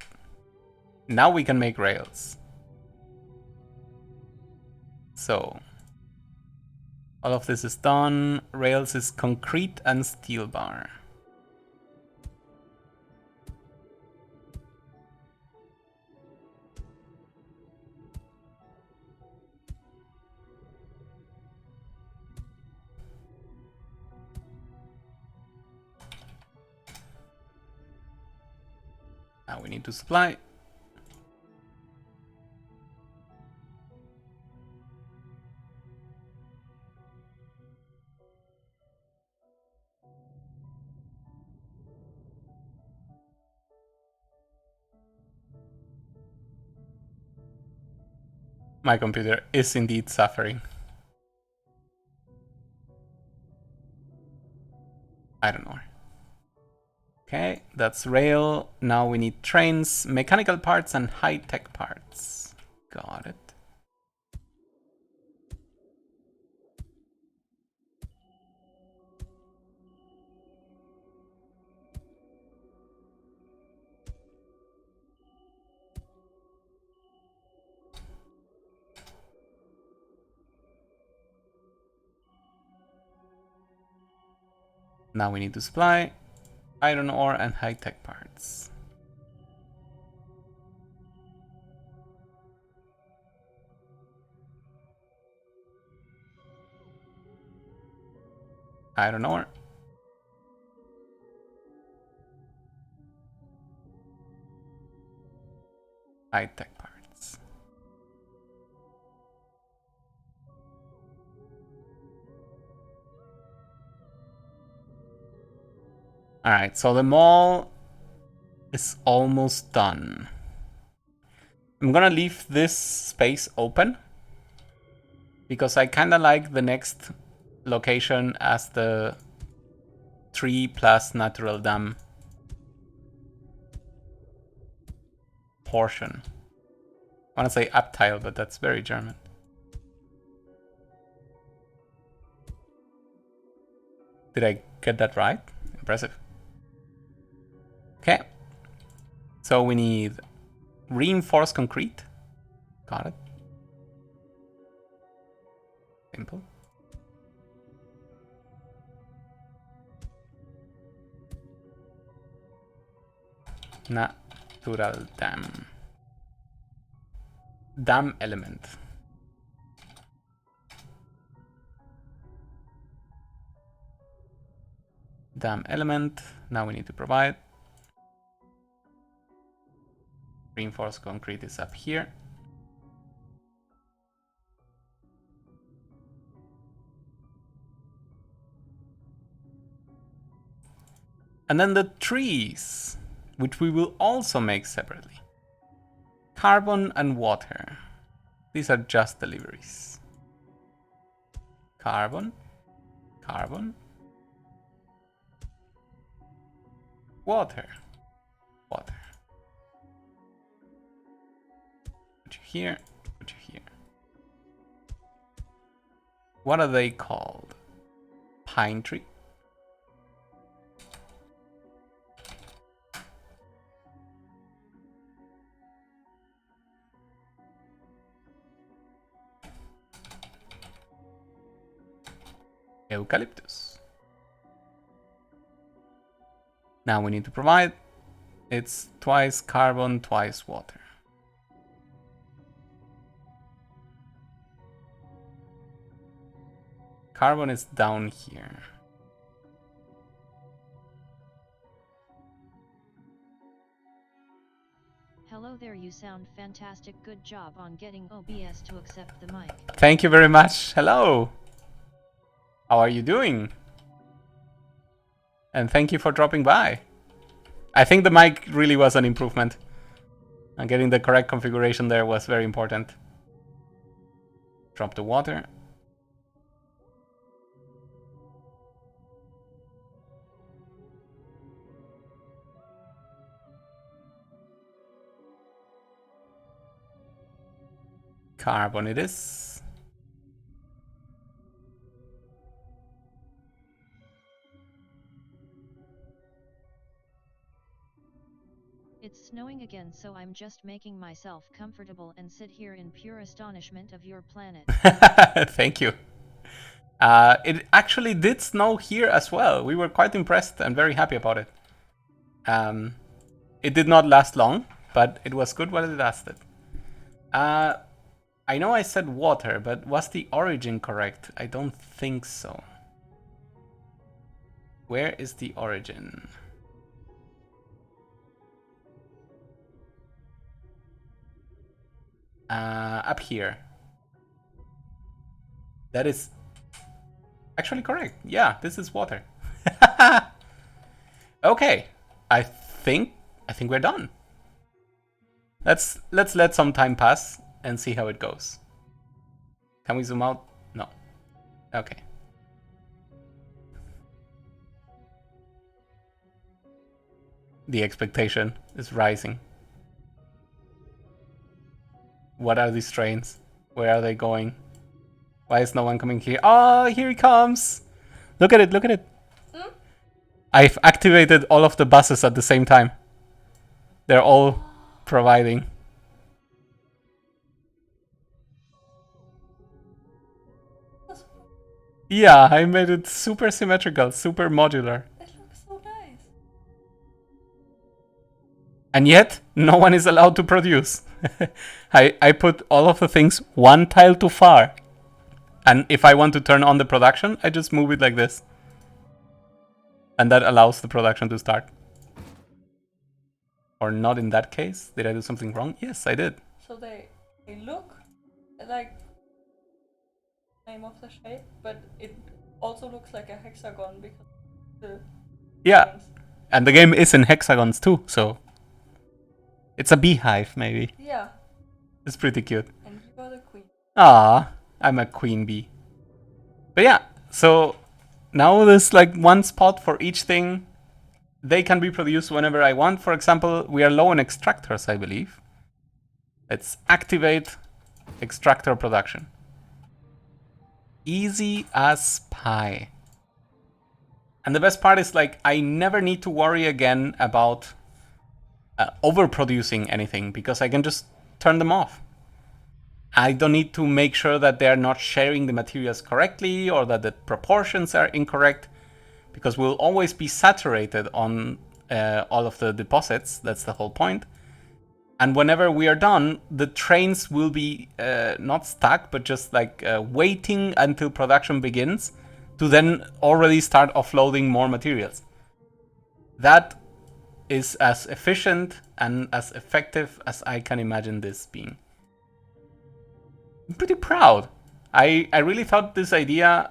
Now we can make rails. So, all of this is done. Rails is concrete and steel bar. Now we need to supply. My computer is indeed suffering. I don't know. Okay, that's rail. Now we need trains, mechanical parts, and high-tech parts. Got it. Now we need to supply iron ore and high-tech parts. Iron ore. High-tech parts. Alright, so the mall is almost done. I'm gonna leave this space open because I kinda like the next location as the 3 plus natural dam portion. I wanna say Abteil, but that's very German. Did I get that right? Impressive. Okay. So we need reinforced concrete. Got it. Simple. Natural dam. Dam element. Dam element. Now we need to provide. Reinforced concrete is up here. And then the trees, which we will also make separately. Carbon and water. These are just deliveries. Carbon, carbon, water, water. Put you here, put you here. What are they called? Pine tree. Eucalyptus. Now we need to provide. It's twice carbon, twice water. Carbon is down here. Hello there, you sound fantastic. Good job on getting OBS to accept the mic. Thank you very much. Hello. How are you doing? And thank you for dropping by. I think the mic really was an improvement. And getting the correct configuration there was very important. Drop the water. Carbon it is. It's snowing again, so I'm just making myself comfortable and sit here in pure astonishment of your planet. Thank you. It actually did snow here as well. We were quite impressed and very happy about it. It did not last long, but it was good while it lasted. I know I said water, but was the origin correct? I don't think so. Where is the origin? Up here. That is actually correct. Yeah, this is water. Okay, I think we're done. Let's let some time pass and see how it goes. Can we zoom out? No. Okay. The expectation is rising. What are these trains? Where are they going? Why is no one coming here? Oh, here he comes! Look at it, look at it. I've activated all of the buses at the same time. They're all providing. Yeah, I made it super symmetrical, super modular. It looks so nice. And yet, no one is allowed to produce. I put all of the things one tile too far. And if I want to turn on the production, I just move it like this. And that allows the production to start. Or not in that case. Did I do something wrong? Yes, I did. So they look like name of the shape, but it also looks like a hexagon because the Yeah, lines. and the game is in hexagons too, so it's a beehive maybe. Yeah, It's pretty cute. and you are the queen. Ah, I'm a queen bee. But yeah, so now there's like one spot for each thing. They can be produced whenever I want. For example, we are low on extractors, I believe. Let's activate extractor production. Easy as pie. And the best part is like I never need to worry again about overproducing anything because I can just turn them off. I don't need to make sure that they're not sharing the materials correctly or that the proportions are incorrect because we'll always be saturated on all of the deposits. That's the whole point. And whenever we are done, the trains will be not stuck, but just like waiting until production begins to then already start offloading more materials. That is as efficient and as effective as I can imagine this being. I'm pretty proud. I really thought this idea,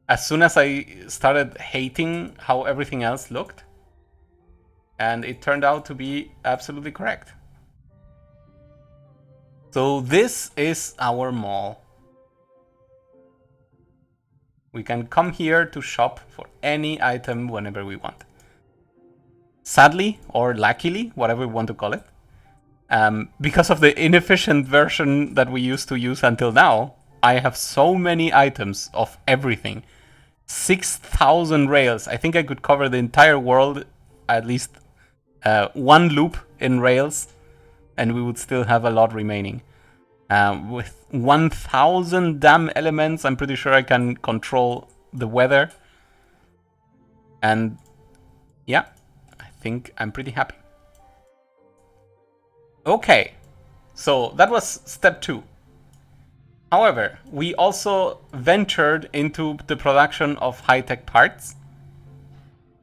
as soon as I started hating how everything else looked, and it turned out to be absolutely correct. So this is our mall. We can come here to shop for any item whenever we want. Sadly, or luckily, whatever we want to call it, because of the inefficient version that we used to use until now, I have so many items of everything. 6,000 rails. I think I could cover the entire world, at least one loop in rails, and we would still have a lot remaining. With 1,000 damn elements, I'm pretty sure I can control the weather. And yeah, I think I'm pretty happy. Okay, so that was step 2. However, we also ventured into the production of high-tech parts,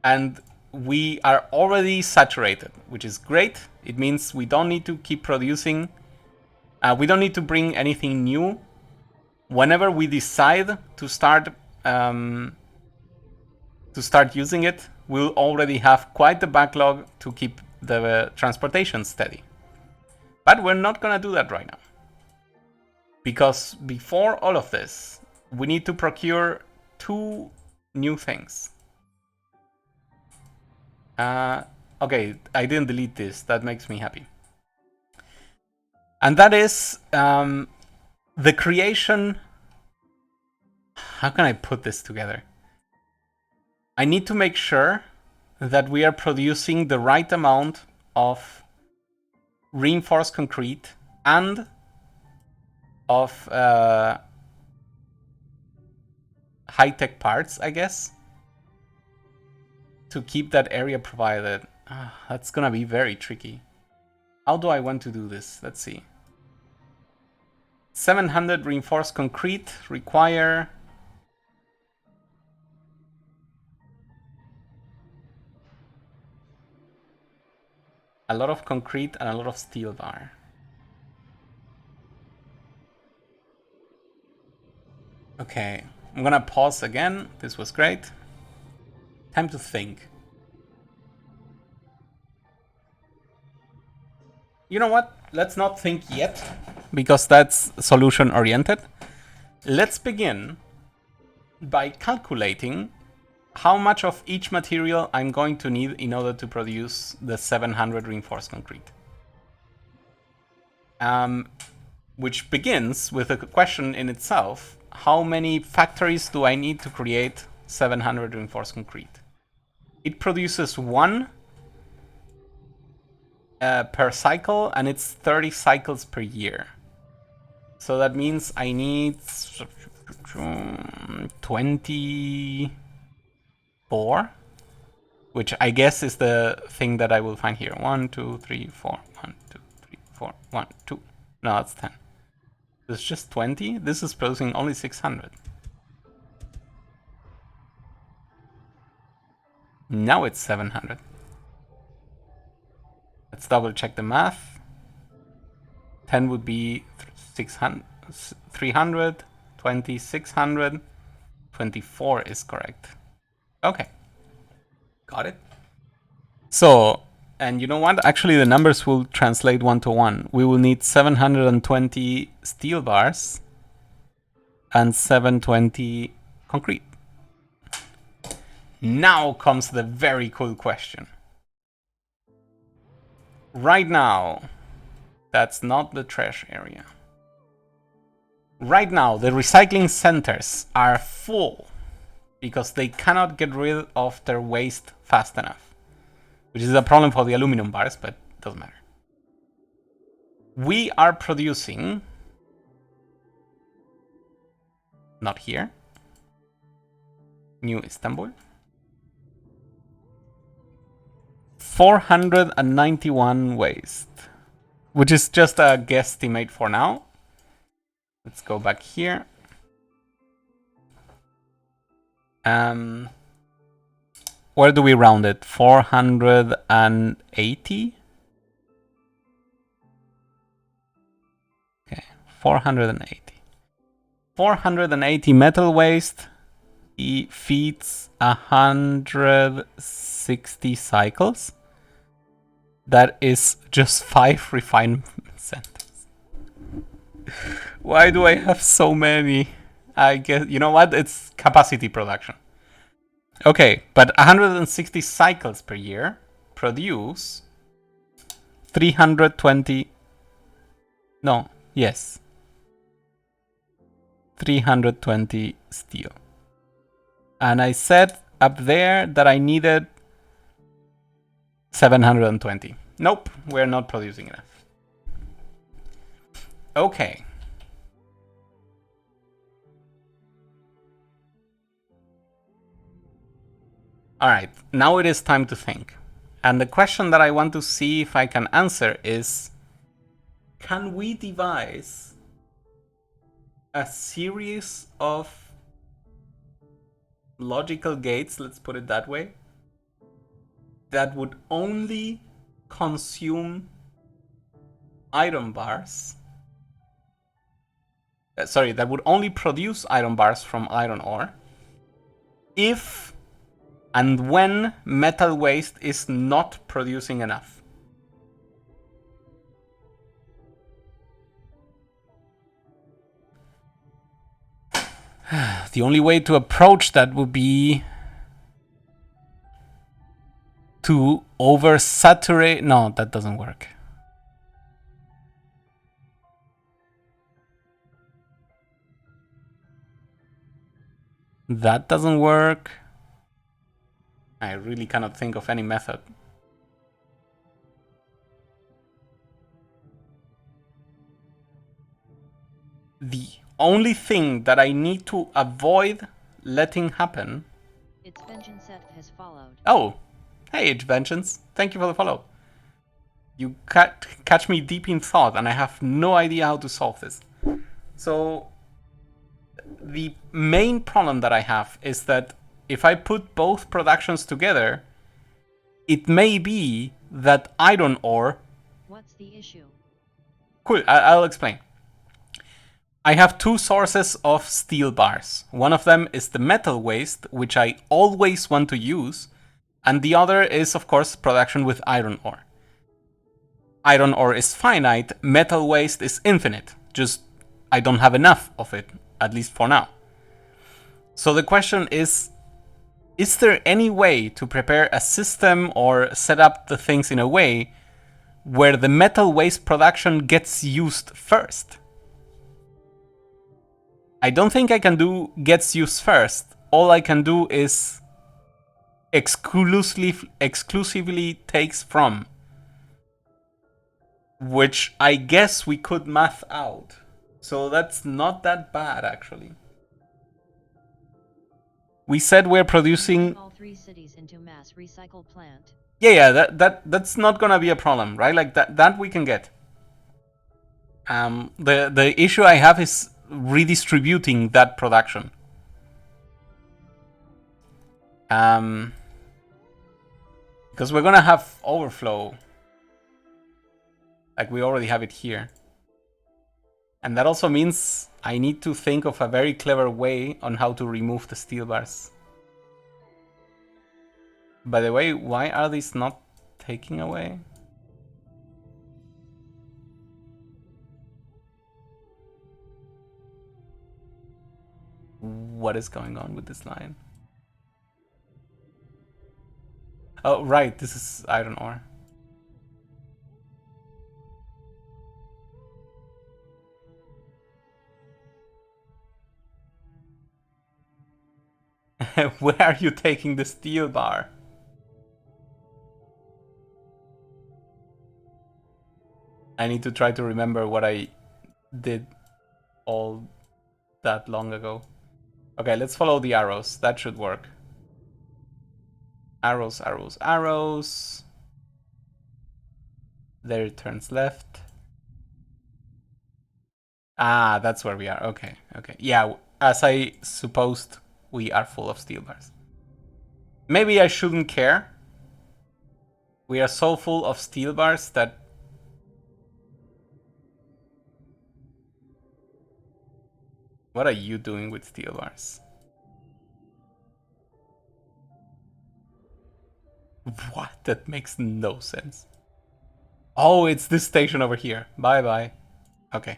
and we are already saturated, which is great. It means we don't need to keep producing. We don't need to bring anything new. Whenever we decide to start using it, we'll already have quite the backlog to keep the transportation steady. But we're not gonna do that right now. Because before all of this, we need to procure 2 new things. Okay, I didn't delete this. That makes me happy. And that is the creation... How can I put this together? I need to make sure that we are producing the right amount of reinforced concrete and of high-tech parts, I guess, to keep that area provided. That's gonna be very tricky. How do I want to do this? Let's see. 700 reinforced concrete require... a lot of concrete and a lot of steel bar. Okay, I'm gonna pause again. This was great. Time to think. You know what? Let's not think yet, because that's solution oriented. Let's begin by calculating how much of each material I'm going to need in order to produce the 700 reinforced concrete. Which begins with a question in itself: how many factories do I need to create 700 reinforced concrete? It produces 1 per cycle, and it's 30 cycles per year. So that means I need 24, which I guess is the thing that I will find here. 1, 2, 3, 4. 1, 2, 3, 4. 1, 2. No, that's 10. This is just 20. This is producing only 600. Now it's 700. Let's double check the math. 10 would be 600, 300, 20, 600. 24 is correct. Okay. Got it. So, and you know what? Actually, the numbers will translate 1 to 1. We will need 720 steel bars and 720 concrete. Now comes the very cool question. Right now, that's not the trash area. Right now, the recycling centers are full because they cannot get rid of their waste fast enough, which is a problem for the aluminum bars, but doesn't matter. We are producing, not here, New Istanbul, 491 waste, which is just a guesstimate for now. Let's go back here. Where do we round it? 480? Okay, 480. 480 metal waste. He feeds 160 cycles. That is just 5 refinement centers. Why do I have so many? I guess, you know what? It's capacity production. Okay, but 160 cycles per year produce 320. No, yes. 320 steel. And I said up there that I needed 720. Nope, we're not producing enough. Okay. Alright, now it is time to think. And the question that I want to see if I can answer is, can we devise a series of logical gates, let's put it that way, that would only consume iron bars, that would only produce iron bars from iron ore, if and when metal waste is not producing enough. The only way to approach that would be to oversaturate. No, that doesn't work. That doesn't work. I really cannot think of any method. The only thing that I need to avoid letting happen. Its vengeance set has followed. Oh, hey, it's vengeance. Thank you for the follow. You catch me deep in thought, and I have no idea how to solve this. So, the main problem that I have is that if I put both productions together, it may be that iron ore. What's the issue? Cool, I'll explain. I have two sources of steel bars. One of them is the metal waste, which I always want to use, and the other is, of course, production with iron ore. Iron ore is finite, metal waste is infinite. Just, I don't have enough of it, at least for now. So the question is there any way to prepare a system or set up the things in a way where the metal waste production gets used first? I don't think I can do gets used first. All I can do is exclusively takes from, which I guess we could math out. So that's not that bad, actually. We said we're producing... all 3 cities into mass recycle plant. Yeah, that's not gonna be a problem, right? Like that we can get. The issue I have is redistributing that production. Because we're gonna have overflow. Like we already have it here. And that also means I need to think of a very clever way on how to remove the steel bars. By the way, why are these not taking away? What is going on with this line? Oh, right, this is iron ore. Where are you taking the steel bar? I need to try to remember what I did all that long ago. Okay, let's follow the arrows. That should work. Arrows, arrows, arrows. There it turns left. Ah, that's where we are. Okay, okay. Yeah, as I supposed, we are full of steel bars. Maybe I shouldn't care. We are so full of steel bars that... What are you doing with steel bars? What? That makes no sense. Oh, it's this station over here. Bye-bye. Okay.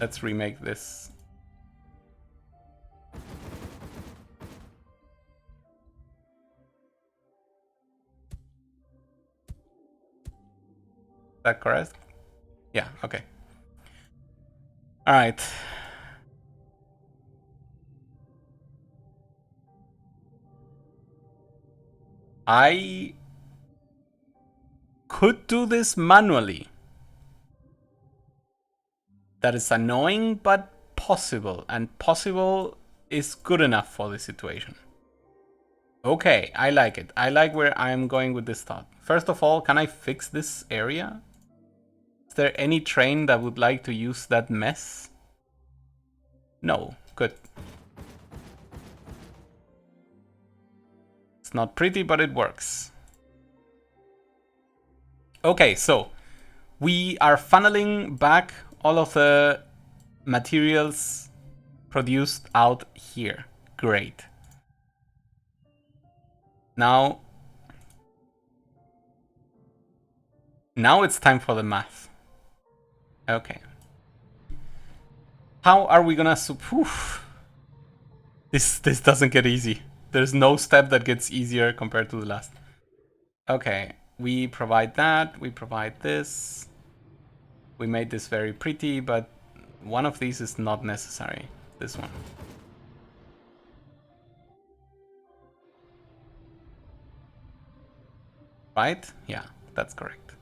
Let's remake this. Is that correct? Yeah, okay. All right. I could do this manually. That is annoying, but possible. And possible is good enough for this situation. Okay, I like it. I like where I'm going with this thought. First of all, can I fix this area? Is there any train that would like to use that mess? No, good. It's not pretty, but it works. Okay, so we are funneling back all of the materials produced out here. Great. Now it's time for the math. Okay. How are we gonna... This doesn't get easy. There's no step that gets easier compared to the last. Okay, we provide that, we provide this. We made this very pretty, but one of these is not necessary. This one. Right? Yeah, that's correct.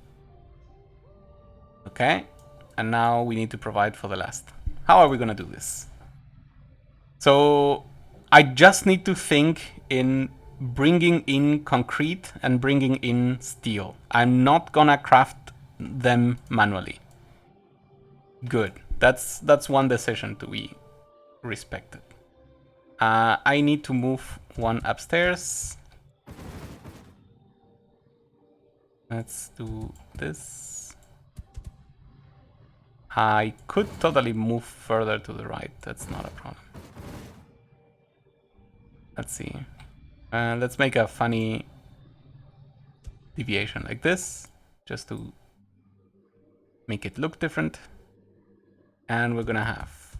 Okay, and now we need to provide for the last. How are we gonna do this? So I just need to think in bringing in concrete and bringing in steel. I'm not gonna craft them manually. Good. That's one decision to be respected. I need to move one upstairs. Let's do this. I could totally move further to the right. That's not a problem. Let's see. Let's make a funny deviation like this, just to make it look different. And we're gonna have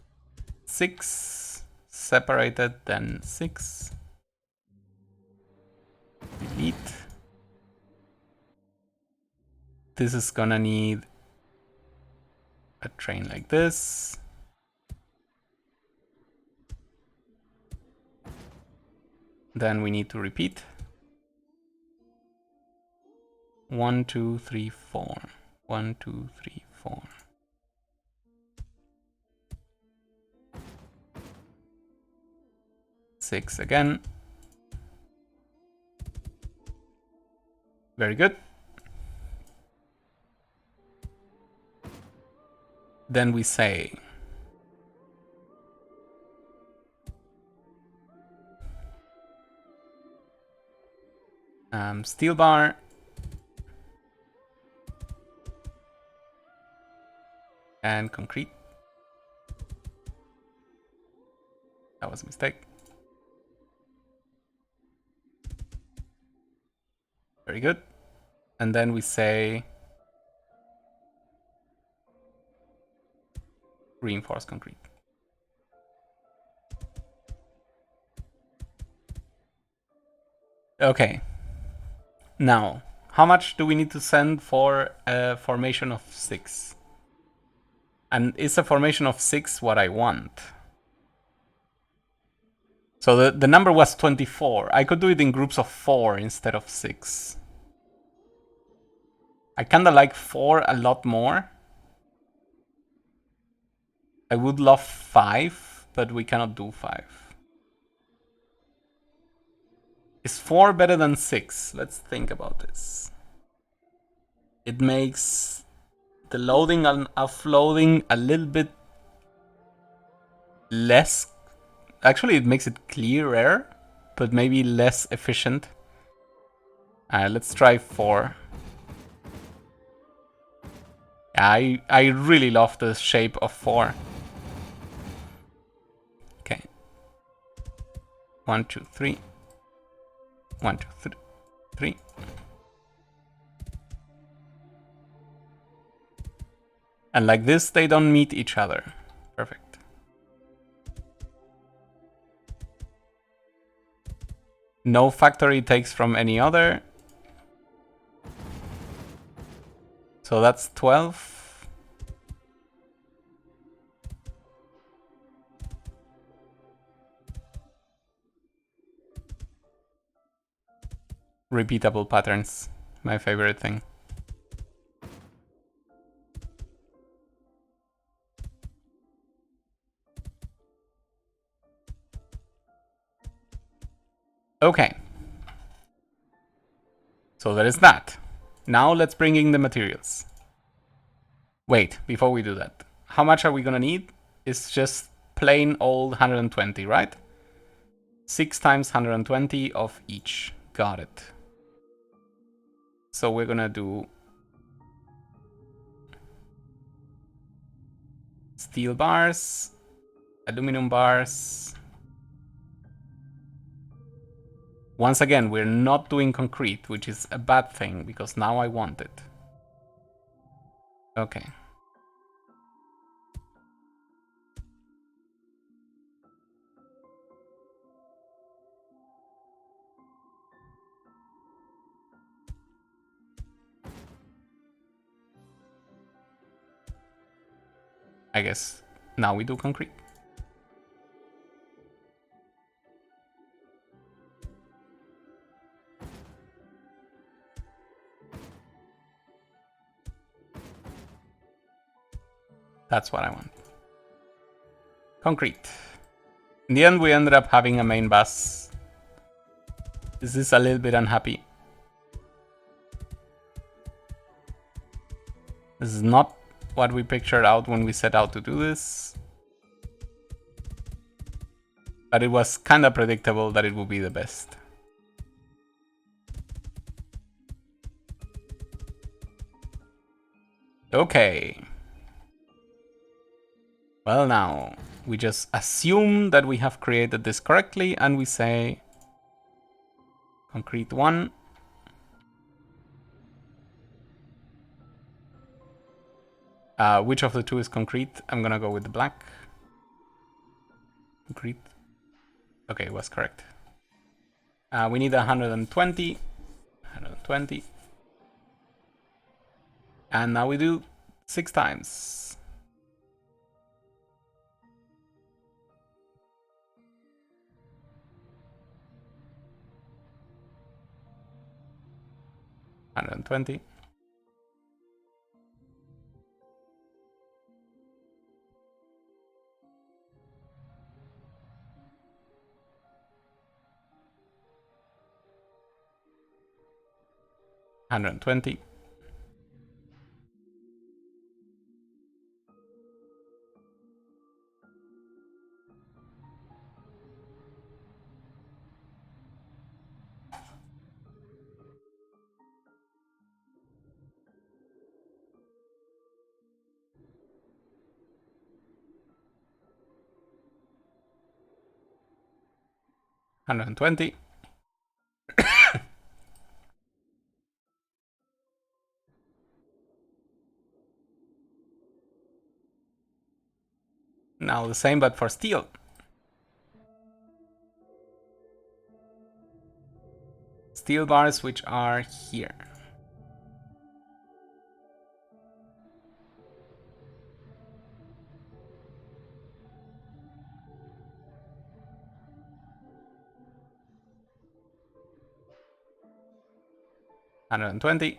6 separated, then 6. Delete. This is gonna need a train like this. Then we need to repeat. 1, 2, 3, 4. 1, 2, 3, 4. Six again. Very good. Then we say steel bar and concrete. That was a mistake. Very good. And then we say reinforced concrete. Okay. Now, how much do we need to send for a formation of 6? And is a formation of 6 what I want? So the number was 24. I could do it in groups of 4 instead of 6. I kinda like 4 a lot more. I would love 5, but we cannot do 5. Is 4 better than 6? Let's think about this. It makes the loading and offloading a little bit less. Actually, it makes it clearer, but maybe less efficient. Let's try 4. I really love the shape of 4. Okay. 1, 2, 3. 1, 2, 3. And like this, they don't meet each other. Perfect. No factory takes from any other. So that's 12. Repeatable patterns, my favorite thing. Okay. So there is that. Now let's bring in the materials. Wait, before we do that, how much are we gonna need? It's just plain old 120, right? 6 times 120 of each. Got it. So we're gonna do steel bars, aluminum bars. Once again, we're not doing concrete, which is a bad thing because now I want it. Okay. I guess now we do concrete. That's what I want. Concrete. In the end, we ended up having a main bus. This is a little bit unhappy. This is not what we pictured out when we set out to do this. But it was kind of predictable that it would be the best. Okay. Well, now we just assume that we have created this correctly and we say concrete 1. Which of the two is concrete? I'm gonna go with the black. Concrete. Okay, it was correct. We need 120. 120. And now we do 6 times. 120. $120. $120. Now the same, but for steel. Steel bars, which are here. $120.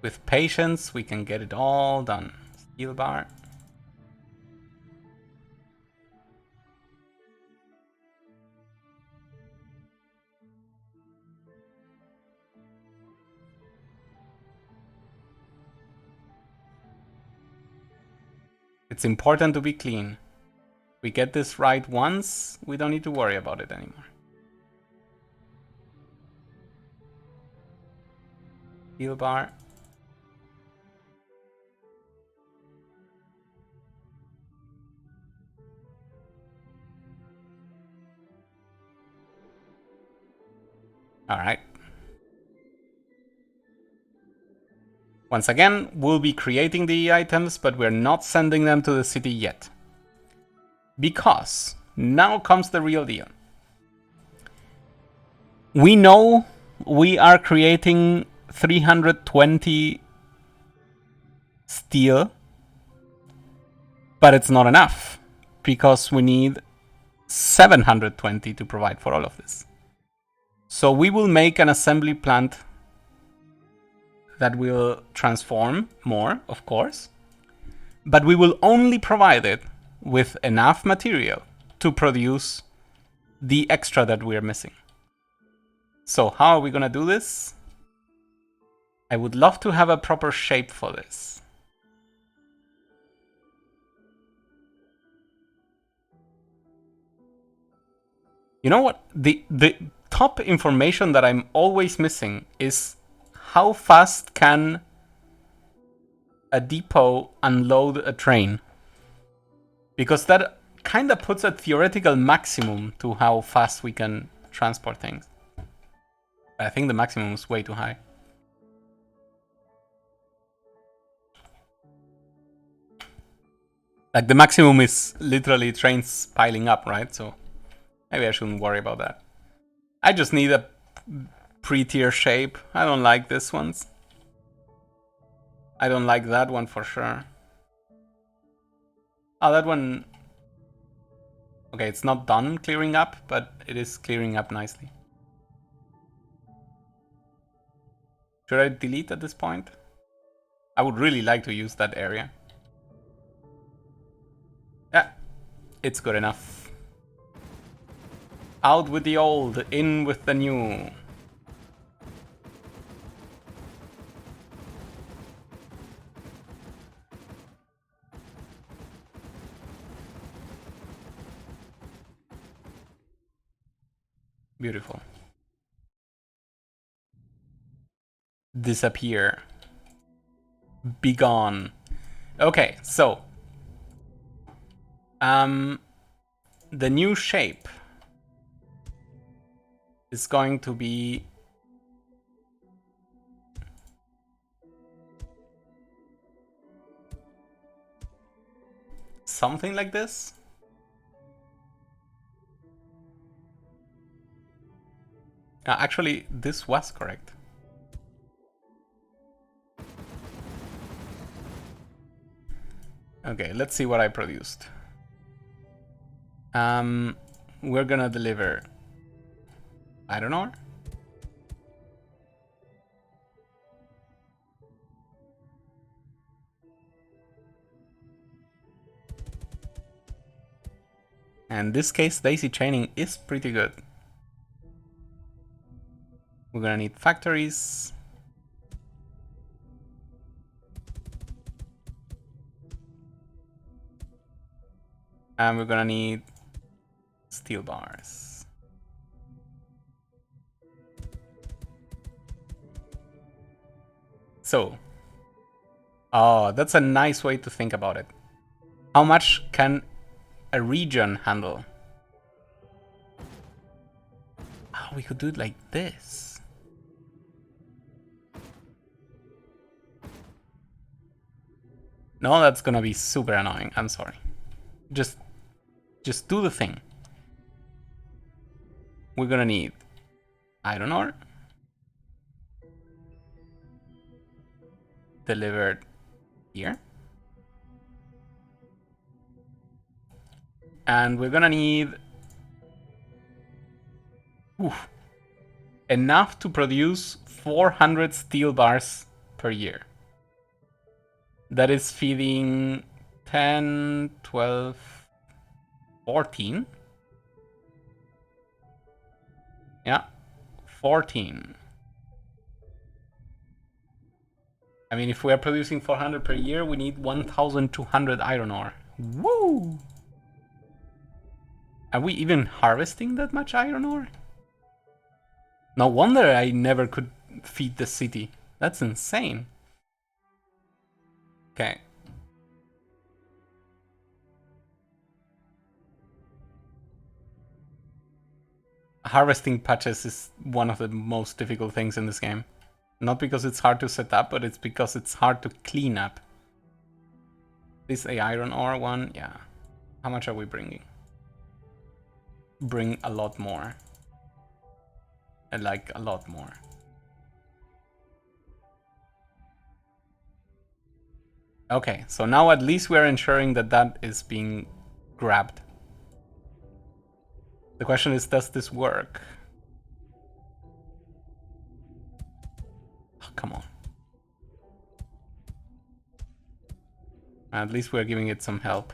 With patience, we can get it all done. Steel bar. It's important to be clean. We get this right once, we don't need to worry about it anymore. Steel bar. All right. Once again, we'll be creating the items, but we're not sending them to the city yet. Because now comes the real deal. We know we are creating 320 steel, but it's not enough because we need 720 to provide for all of this. So we will make an assembly plant that will transform more, of course, but we will only provide it with enough material to produce the extra that we're missing. So how are we gonna do this? I would love to have a proper shape for this. You know what? The top information that I'm always missing is how fast can a depot unload a train? Because that kind of puts a theoretical maximum to how fast we can transport things. I think the maximum is way too high. Like the maximum is literally trains piling up, right? So maybe I shouldn't worry about that. I just need a pre-tier shape. I don't like this ones. I don't like that one for sure. Oh, that one... Okay, it's not done clearing up, but it is clearing up nicely. Should I delete at this point? I would really like to use that area. Yeah, it's good enough. Out with the old, in with the new. Beautiful. Disappear. Be gone. Okay, so the new shape is going to be something like this. Actually, this was correct. Okay, let's see what I produced. We're gonna deliver iron ore. And in this case, daisy chaining is pretty good. We're gonna need factories. And we're gonna need steel bars. So, oh, that's a nice way to think about it. How much can a region handle? Oh, we could do it like this. No, that's gonna be super annoying. I'm sorry. Just do the thing. We're gonna need iron ore delivered here. And we're gonna need enough to produce 400 steel bars per year. That is feeding 10, 12, 14. Yeah, 14. I mean, if we are producing 400 per year, we need 1,200 iron ore. Woo! Are we even harvesting that much iron ore? No wonder I never could feed the city. That's insane. Okay. Harvesting patches is one of the most difficult things in this game. Not because it's hard to set up, but it's because it's hard to clean up. This a iron ore one, yeah. How much are we bringing? Bring a lot more. And like a lot more. Okay, so now at least we're ensuring that that is being grabbed. The question is, does this work? Oh, come on. At least we're giving it some help.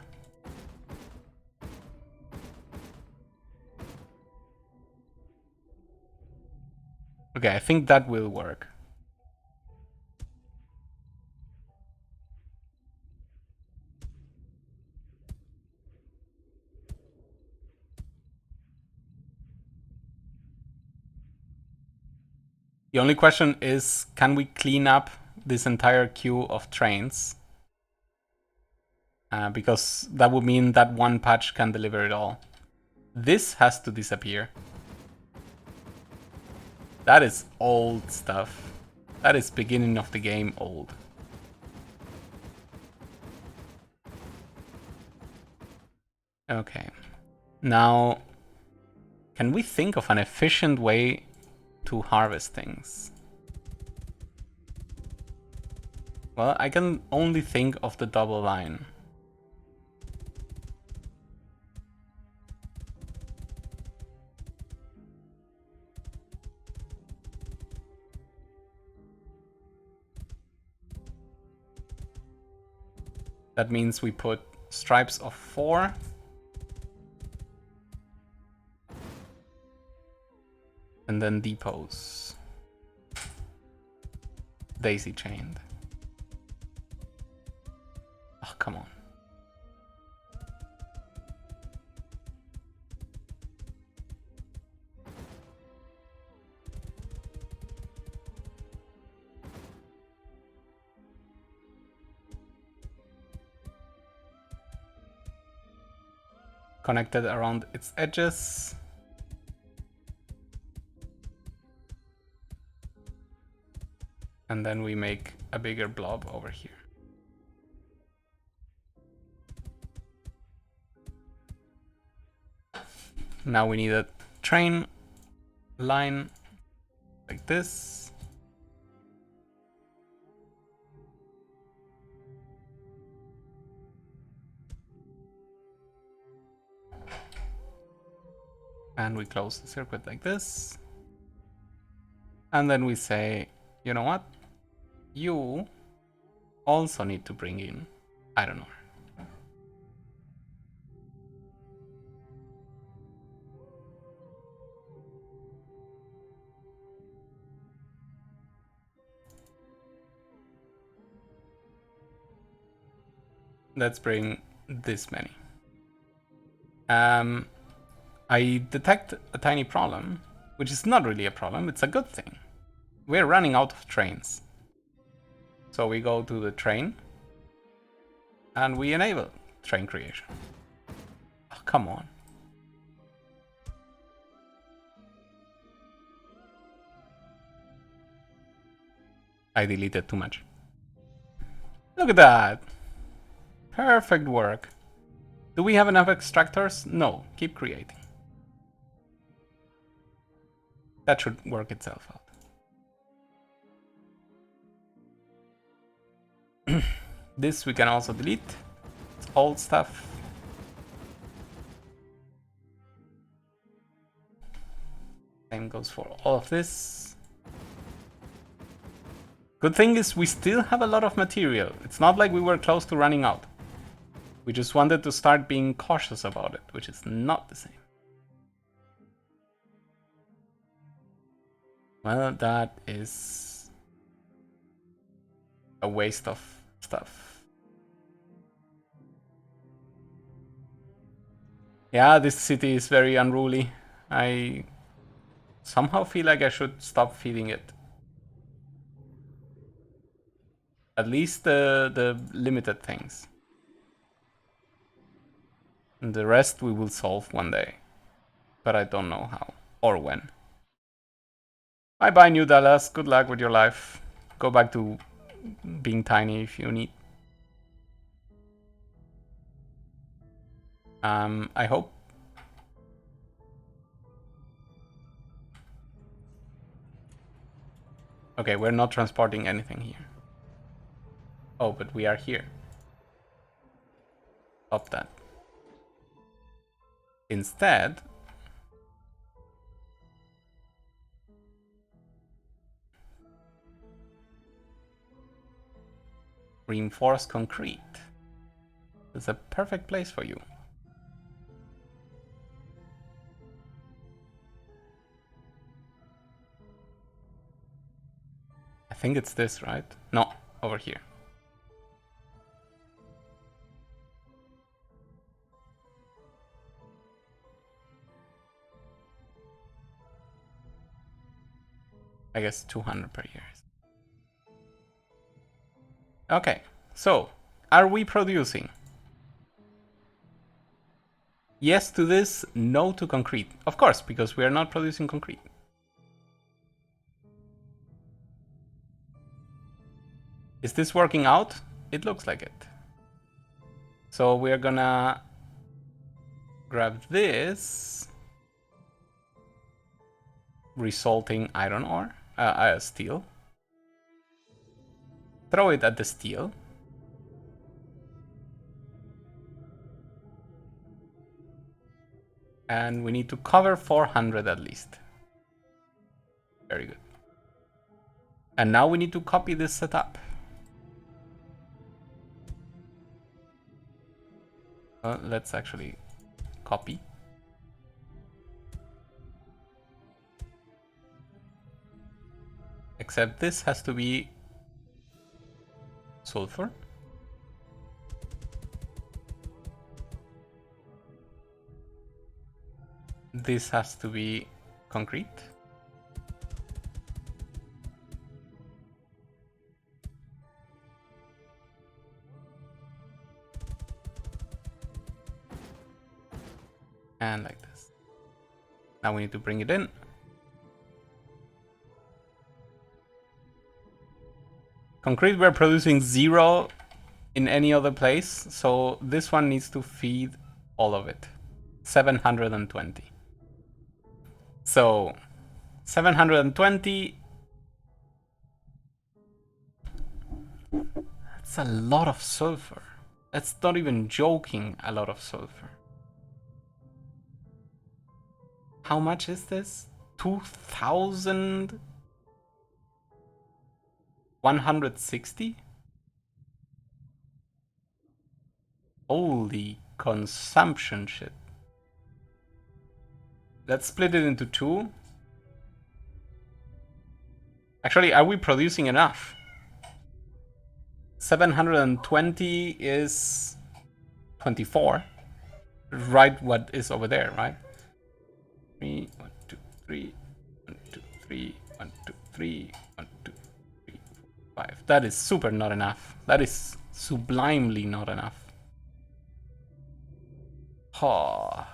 Okay, I think that will work. The only question is, can we clean up this entire queue of trains? Because that would mean that one patch can deliver it all. This has to disappear. That is old stuff. That is beginning of the game old. Okay. Now, can we think of an efficient way to harvest things? Well, I can only think of the double line. That means we put stripes of 4. And then depots. Daisy chained. Oh, come on. Connected around its edges. And then we make a bigger blob over here. Now we need a train line like this. And we close the circuit like this. And then we say, you know what? You also need to bring in, I don't know. Let's bring this many. I detect a tiny problem, which is not really a problem, it's a good thing. We're running out of trains. So we go to the train and we enable train creation. Oh, come on. I deleted too much. Look at that. Perfect work. Do we have enough extractors? No. Keep creating. That should work itself out. This we can also delete. It's old stuff. Same goes for all of this. Good thing is we still have a lot of material. It's not like we were close to running out. We just wanted to start being cautious about it, which is not the same. Well, that is a waste of stuff. Yeah, this city is very unruly. I somehow feel like I should stop feeding it. At least the limited things. And the rest we will solve one day. But I don't know how or when. Bye bye, New Dallas. Good luck with your life. Go back to being tiny if you need. I hope. Okay, we're not transporting anything here. Oh, but we are here. Stop that. Instead, reinforced concrete. It's a perfect place for you. I think it's this, right? No, over here. I guess 200 per year. Okay, so are we producing? Yes to this, no to concrete. Of course, because we are not producing concrete. Is this working out? It looks like it. So we're gonna grab this, resulting iron ore, steel. Throw it at the steel. And we need to cover 400 at least. Very good. And now we need to copy this setup. Let's actually copy. Except this has to be sulfur. This has to be concrete. And like this. Now we need to bring it in. Concrete we're producing 0 in any other place, so this one needs to feed all of it. 720. So 720. That's a lot of sulfur. That's not even joking, a lot of sulfur. How much is this? 2,160? Holy consumption shit. Let's split it into two. Actually, are we producing enough? 720 is 24. Right, what is over there, right? 3, 1, 2, 3, 1, 2, 3, 1, 2, 3, 1, 2, 3, 4, 5. That is super not enough. That is sublimely not enough. Oh.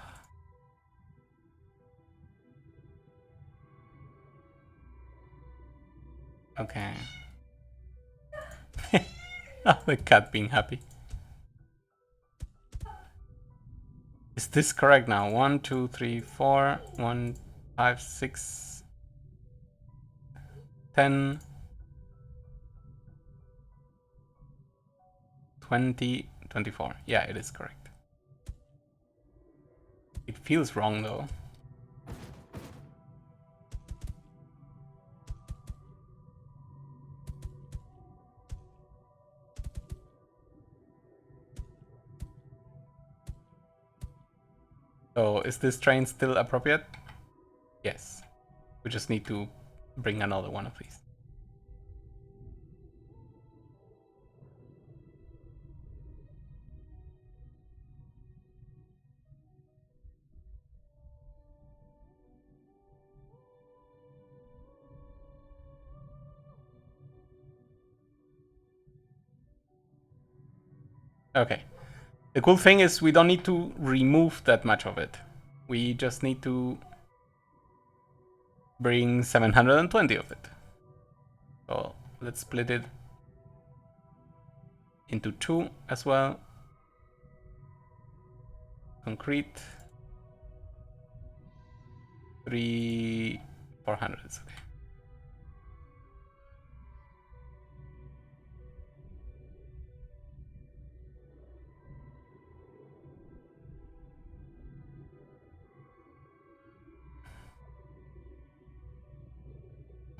Okay. Oh, the cat being happy. Is this correct now? 1, 2, 3, 4, 1, 5, 6, 10, 20, 24. Yeah, it is correct. It feels wrong though. So is this train still appropriate? Yes. We just need to bring another one of these. Okay. The cool thing is we don't need to remove that much of it. We just need to bring 720 of it. So let's split it into two as well. Concrete. 3, 400. Okay.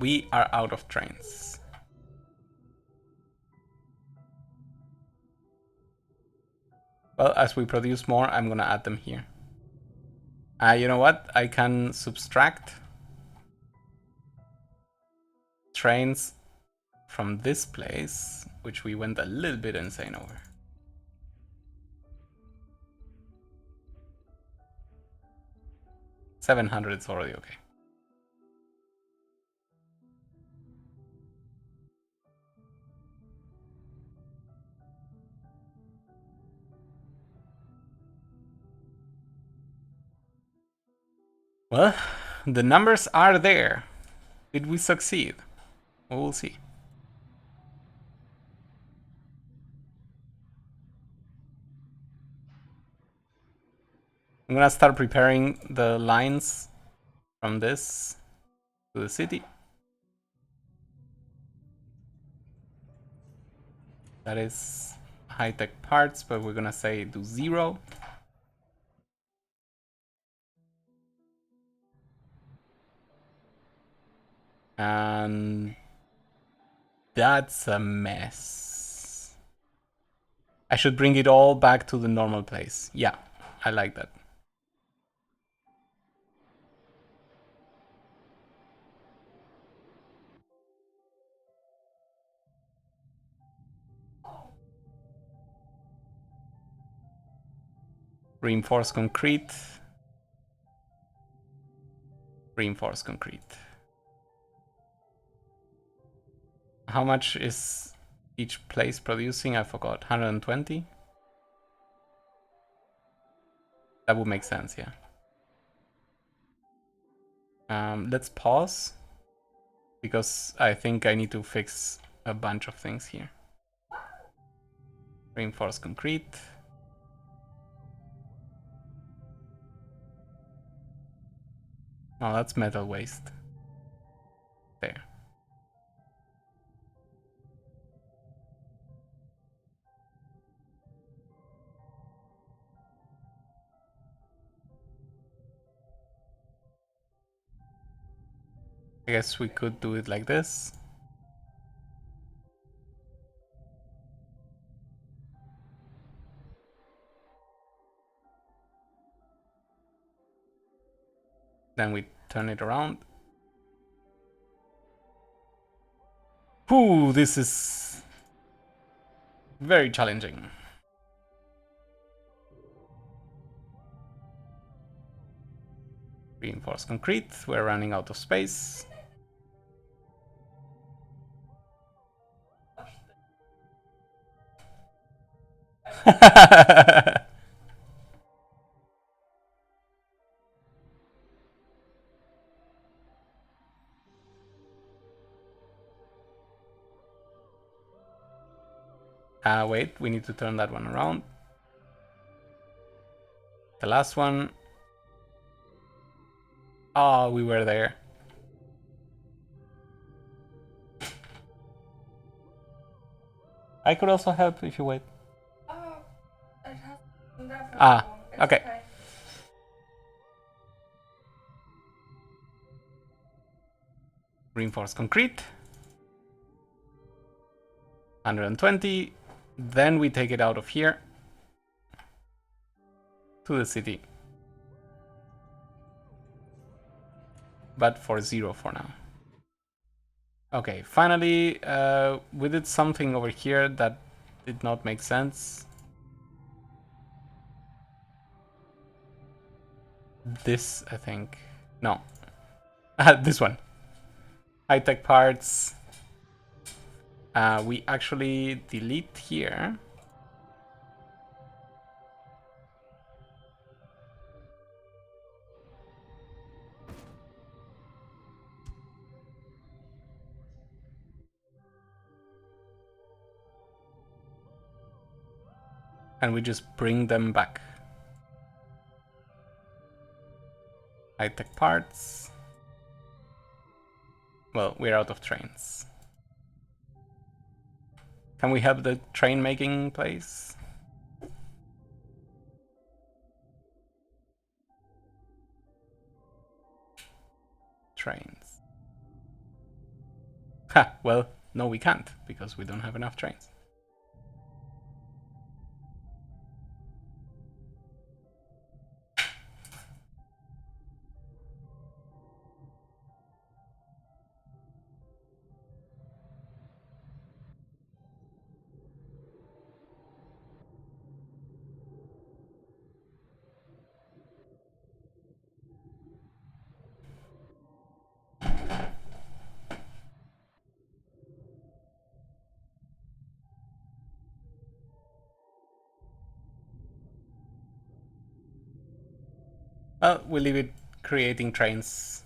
We are out of trains. Well, as we produce more, I'm gonna add them here. You know what? I can subtract trains from this place, which we went a little bit insane over. 700 is already okay. Well, the numbers are there. Did we succeed? We'll see. I'm gonna start preparing the lines from this to the city. That is high-tech parts, but we're gonna say do 0. And that's a mess. I should bring it all back to the normal place. Yeah, I like that. Reinforced concrete. Reinforced concrete. How much is each place producing? I forgot. 120? That would make sense, yeah. Let's pause, because I think I need to fix a bunch of things here. Reinforced concrete. No, that's metal waste. There. I guess we could do it like this. Then we turn it around. Ooh, this is very challenging. Reinforced concrete, we're running out of space. Wait, we need to turn that one around. The last one. Oh, we were there. I could also help if you wait. Oh, it has been there for Ah, so long. It's okay. Reinforced concrete. 120. Then we take it out of here to the city. But for 0 for now. Okay, finally, we did something over here that did not make sense. This, I think. No. This one. High-tech parts. We actually delete here. And we just bring them back. High-tech parts. Well, we're out of trains. Can we have the train making place? Trains. Ha, well, no we can't, because we don't have enough trains. Well, we'll leave it creating trains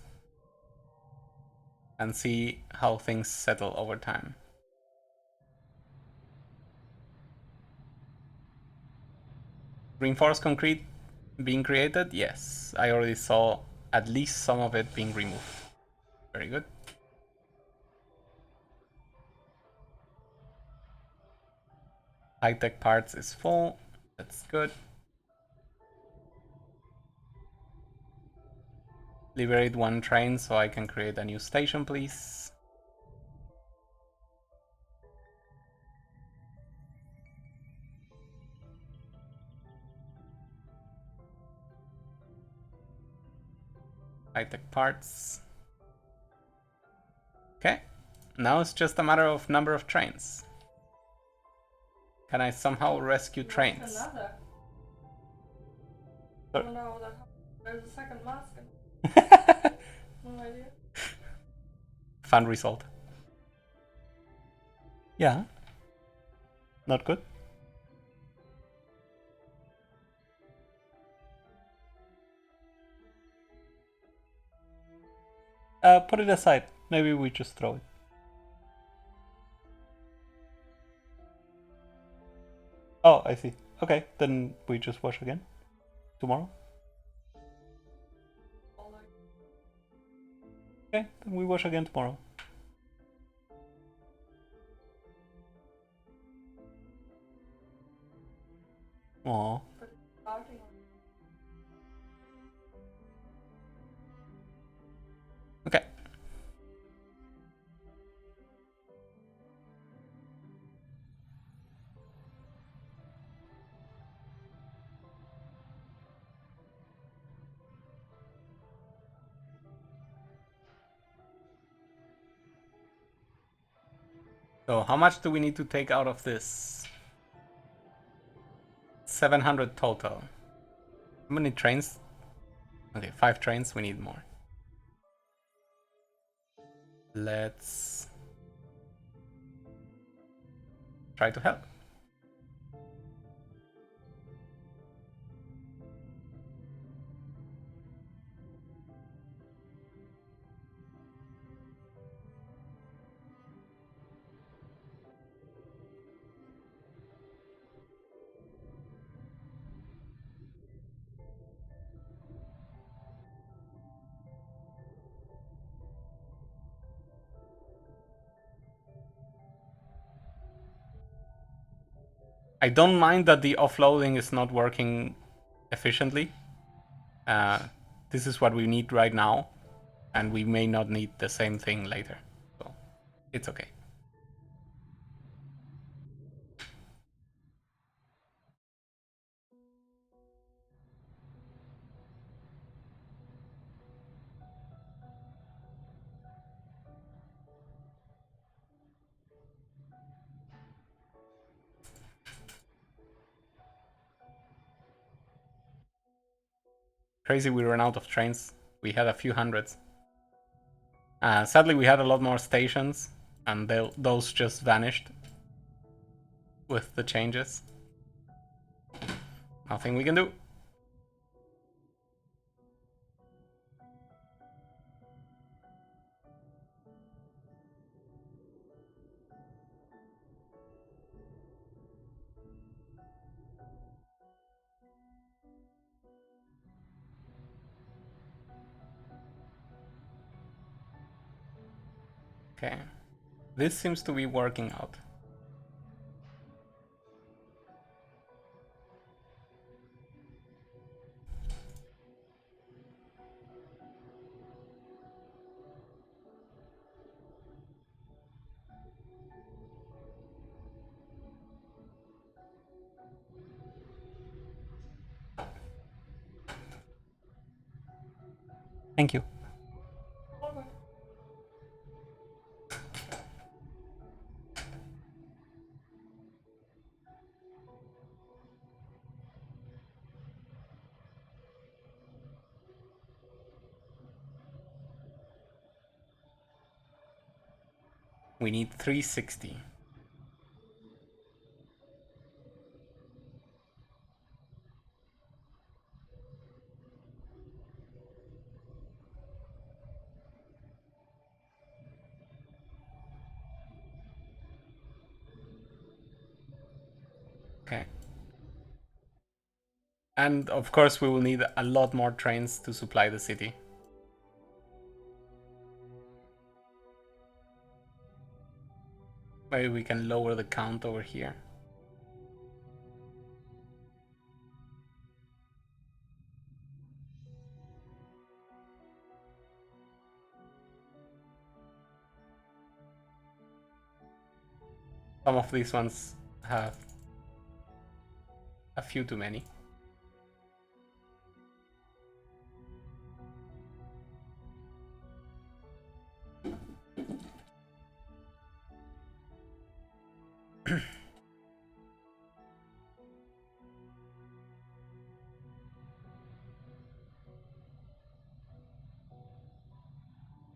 and see how things settle over time. Reinforced concrete being created? Yes, I already saw at least some of it being removed. Very good. High-tech parts is full. That's good. Liberate one train so I can create a new station, please. High-tech parts. Okay, now it's just a matter of number of trains. Can I somehow rescue trains? Another. Sorry? Oh no, there's a second mask. No idea. Fun result. Yeah. Not good. Put it aside. Maybe we just throw it. Oh, I see. Okay, then we just wash again tomorrow. Okay, then we wash again tomorrow. Aww. But it's starting on. Okay. So how much do we need to take out of this? 700 total. How many trains? Okay, 5 trains, we need more. Let's try to help. I don't mind that the offloading is not working efficiently. This is what we need right now, and we may not need the same thing later. So it's okay. Crazy we ran out of trains. We had a few hundreds. Sadly, we had a lot more stations, and those just vanished with the changes. Nothing we can do. Okay. This seems to be working out. Thank you. All good. We need 360. Okay. And of course we will need a lot more trains to supply the city. Maybe we can lower the count over here. Some of these ones have a few too many.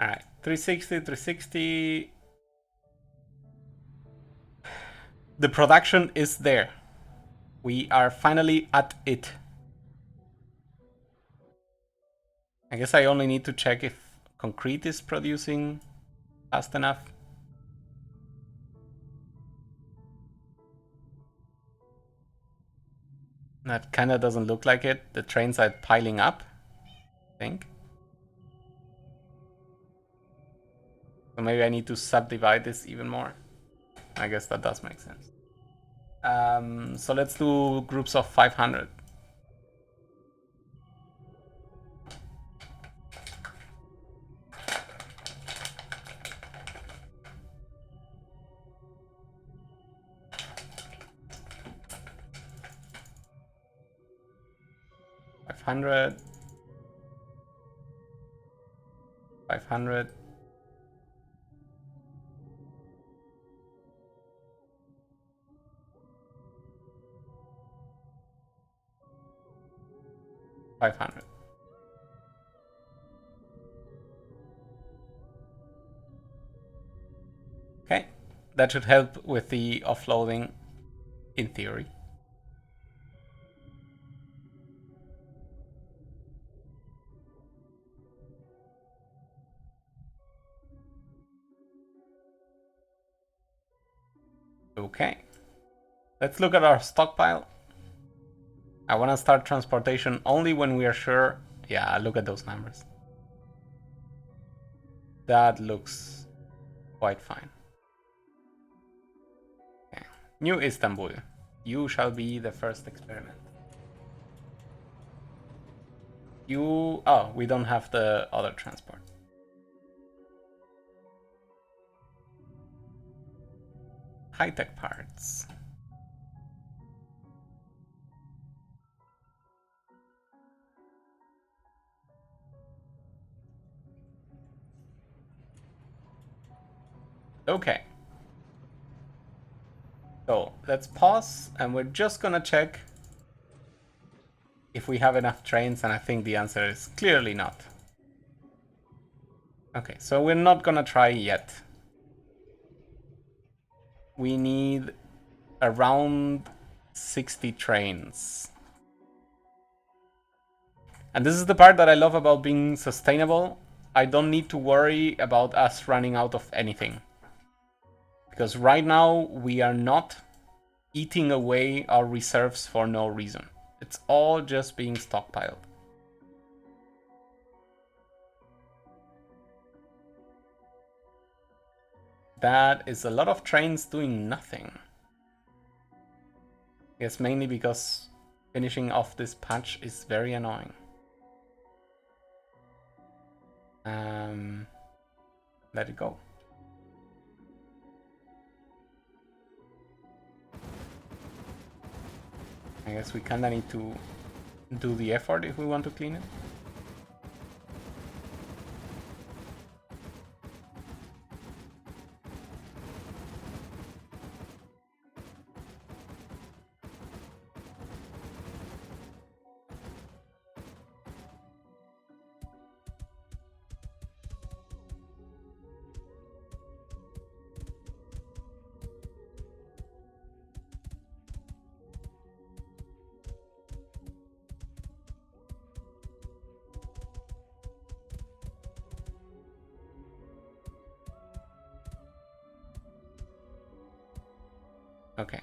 Alright, 360, 360. The production is there. We are finally at it. I guess I only need to check if concrete is producing fast enough. That kind of doesn't look like it. The trains are piling up, I think. So maybe I need to subdivide this even more. I guess that does make sense. So let's do groups of 500. $500. $500. $500. Okay, that should help with the offloading in theory. Okay, let's look at our stockpile. I want to start transportation only when we are sure. Yeah, look at those numbers. That looks quite fine. Okay. New Istanbul. You shall be the first experiment. You... Oh, we don't have the other transport. High-tech parts. Okay. So let's pause and we're just gonna check if we have enough trains, and I think the answer is clearly not. Okay, so we're not gonna try yet. We need around 60 trains. And this is the part that I love about being sustainable. I don't need to worry about us running out of anything. Because right now we are not eating away our reserves for no reason. It's all just being stockpiled. That is a lot of trains doing nothing. Yes, mainly because finishing off this patch is very annoying. Let it go. I guess we kinda need to do the effort if we want to clean it. Okay.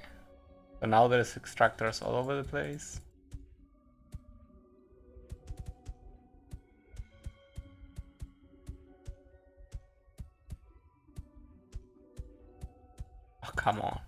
So now there's extractors all over the place. Oh, come on.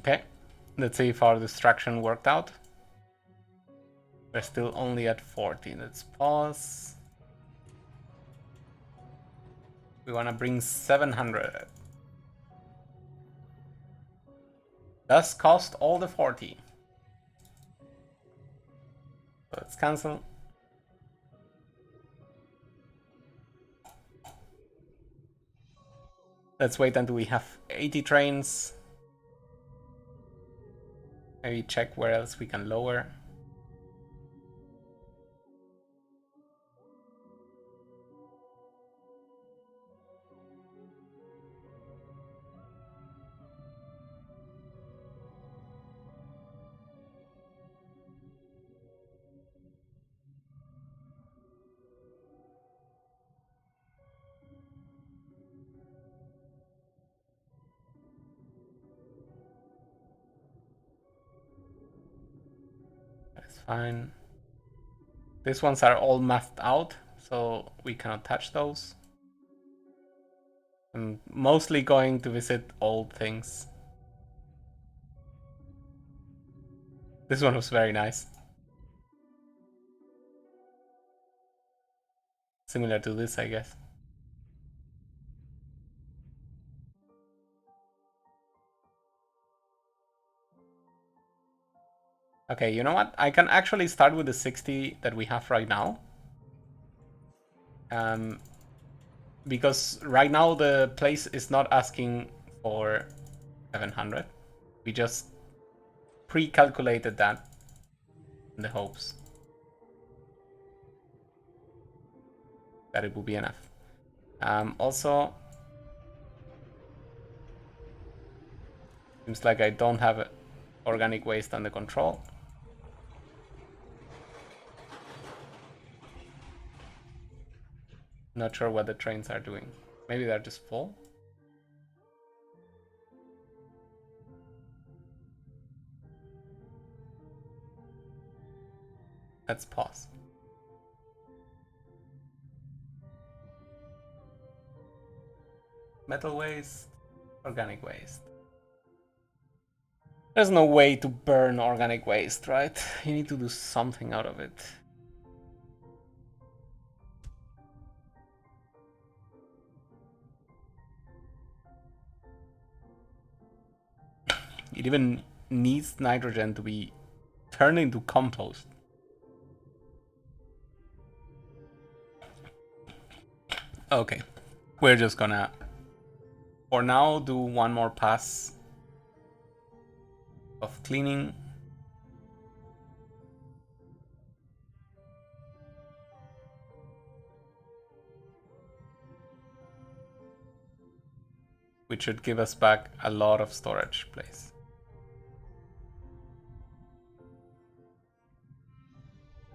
Okay, let's see if our distraction worked out. We're still only at 40. Let's pause. We want to bring 700. Does cost all the 40. Let's cancel. Let's wait until we have 80 trains. Maybe check where else we can lower. That's fine. These ones are all mathed out, so we cannot touch those. I'm mostly going to visit old things. This one was very nice. Similar to this, I guess. Okay, you know what? I can actually start with the 60 that we have right now. Because right now the place is not asking for 700. We just pre-calculated that in the hopes that it will be enough. Also, seems like I don't have organic waste under control. Not sure what the trains are doing. Maybe they're just full. Let's pause. Metal waste, organic waste. There's no way to burn organic waste, right? You need to do something out of it. It even needs nitrogen to be turned into compost. Okay, we're just gonna, for now, do one more pass of cleaning. Which should give us back a lot of storage place.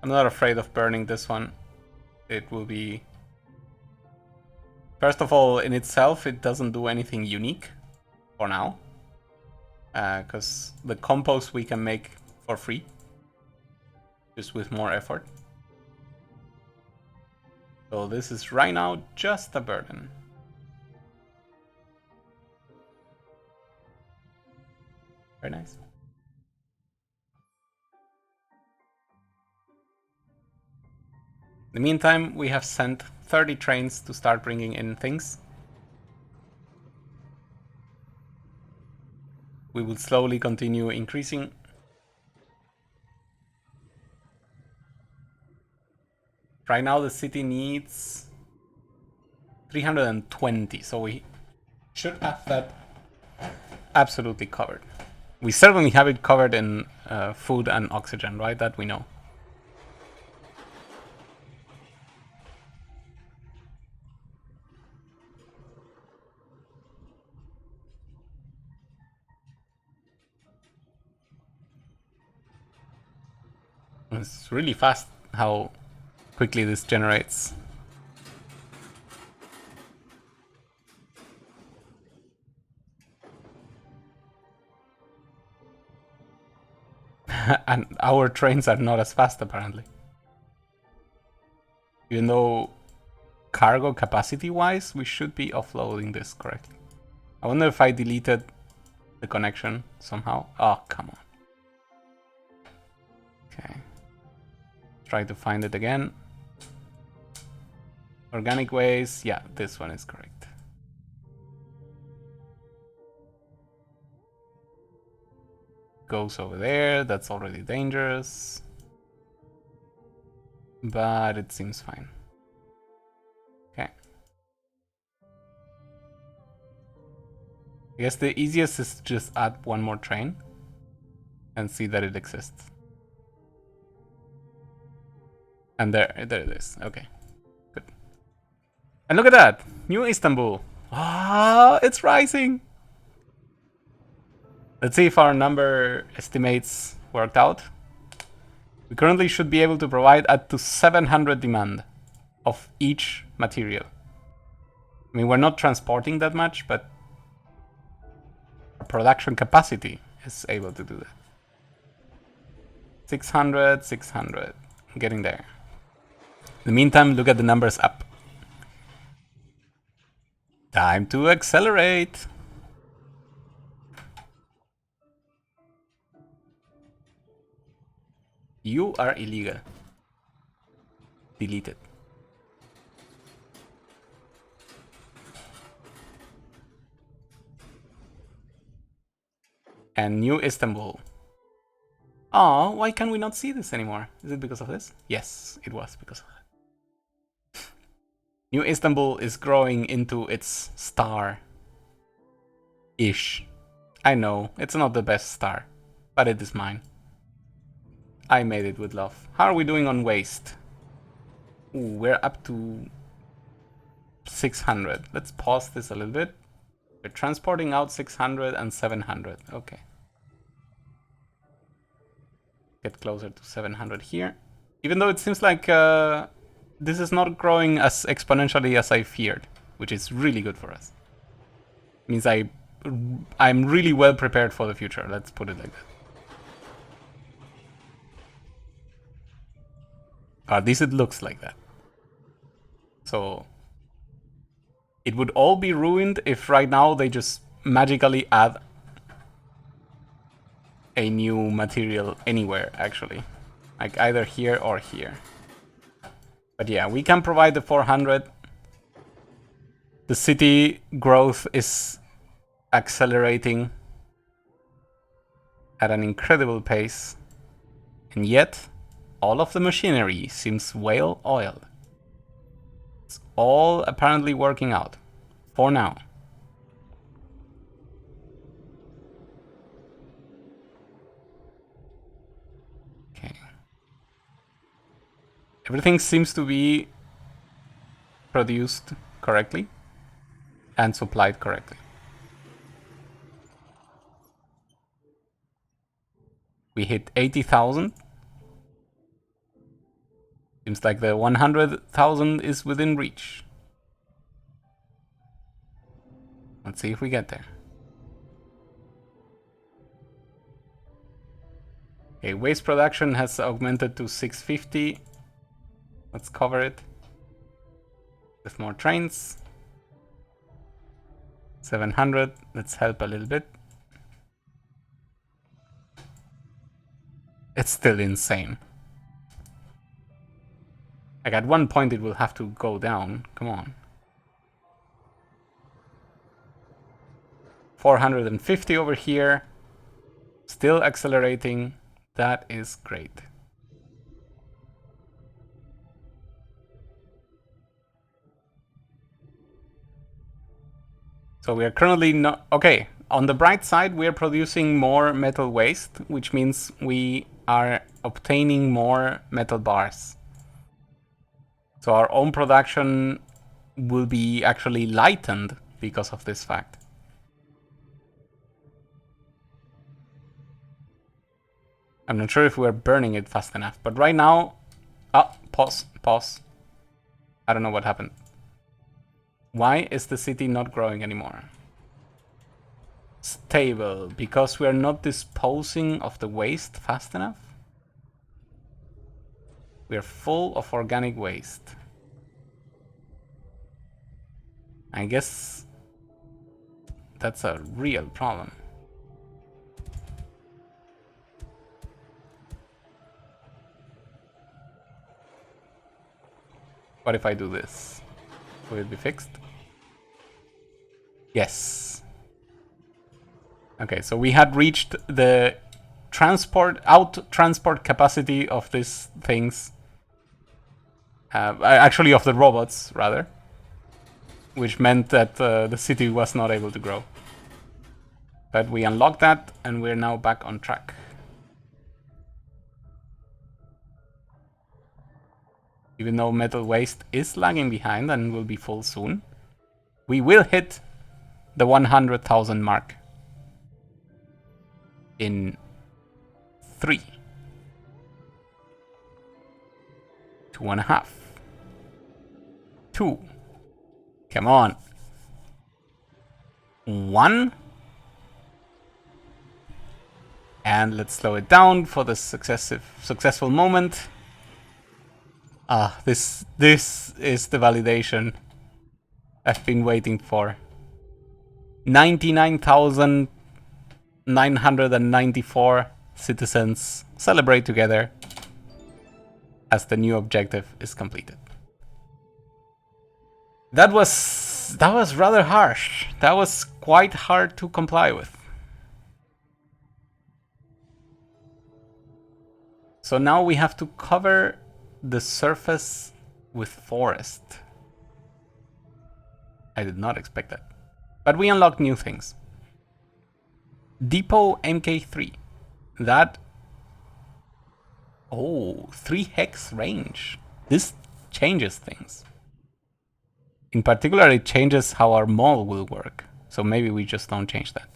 I'm not afraid of burning this one. It will be... First of all, in itself, it doesn't do anything unique for now. Because the compost we can make for free. Just with more effort. So this is right now just a burden. Very nice. In the meantime, we have sent 30 trains to start bringing in things. We will slowly continue increasing. Right now the city needs 320, so we should have that absolutely covered. We certainly have it covered in food and oxygen, right? That we know. It's really fast how quickly this generates. And our trains are not as fast, apparently. Even though cargo capacity-wise, we should be offloading this correctly. I wonder if I deleted the connection somehow. Oh, come on. Okay. Try to find it again. Organic waste. Yeah, this one is correct. Goes over there. That's already dangerous. but it seems fine. Okay. I guess the easiest is to just add one more train and see that it exists. And there it is. Okay, good. And look at that, New Istanbul. Ah, it's rising. Let's see if our number estimates worked out. We currently should be able to provide up to 700 demand of each material. I mean, we're not transporting that much, but our production capacity is able to do that. 600, 600. I'm getting there. In the meantime, look at the numbers up. Time to accelerate. You are illegal. Deleted. And New Istanbul. Oh, why can we not see this anymore? Is it because of this? Yes, it was because of that. New Istanbul is growing into its star-ish. I know, it's not the best star, but it is mine. I made it with love. How are we doing on waste? Ooh, we're up to 600. Let's pause this a little bit. We're transporting out 600 and 700. Okay. Get closer to 700 here. Even though it seems like this is not growing as exponentially as I feared, which is really good for us. It means I'm really well prepared for the future. Let's put it like that. At least it looks like that. So it would all be ruined if right now they just magically add a new material anywhere, actually. Like either here or here. But yeah, we can provide the 400. The city growth is accelerating at an incredible pace. And yet, all of the machinery seems well oiled. It's all apparently working out. For now. Okay. Everything seems to be produced correctly and supplied correctly. We hit 80,000. Seems like the 100,000 is within reach. Let's see if we get there. Okay, waste production has augmented to 650. Let's cover it with more trains. 700, let's help a little bit. It's still insane. Like at one point it will have to go down, come on. 450 over here, still accelerating, that is great. So we are currently not, okay, on the bright side we are producing more metal waste, which means we are obtaining more metal bars. So our own production will be actually lightened because of this fact. I'm not sure if we're burning it fast enough, but right now... Oh, pause. I don't know what happened. Why is the city not growing anymore? Stable, because we are not disposing of the waste fast enough? We are full of organic waste. I guess that's a real problem. What if I do this? Will it be fixed? Yes. Okay, so we had reached the transport capacity of these things Actually, of the robots, rather. Which meant that the city was not able to grow. But we unlocked that, and we're now back on track. Even though metal waste is lagging behind and will be full soon, we will hit the 100,000 mark in 3, 2.5, 2. Come on. 1. And let's slow it down for the successful moment. Ah, this is the validation I've been waiting for. 99,994 citizens celebrate together as the new objective is completed. That was rather harsh. That was quite hard to comply with. So now we have to cover the surface with forest. I did not expect that. But we unlocked new things. Depot MK3. That... Oh, 3 hex range. This changes things. In particular, it changes how our mall will work. So maybe we just don't change that.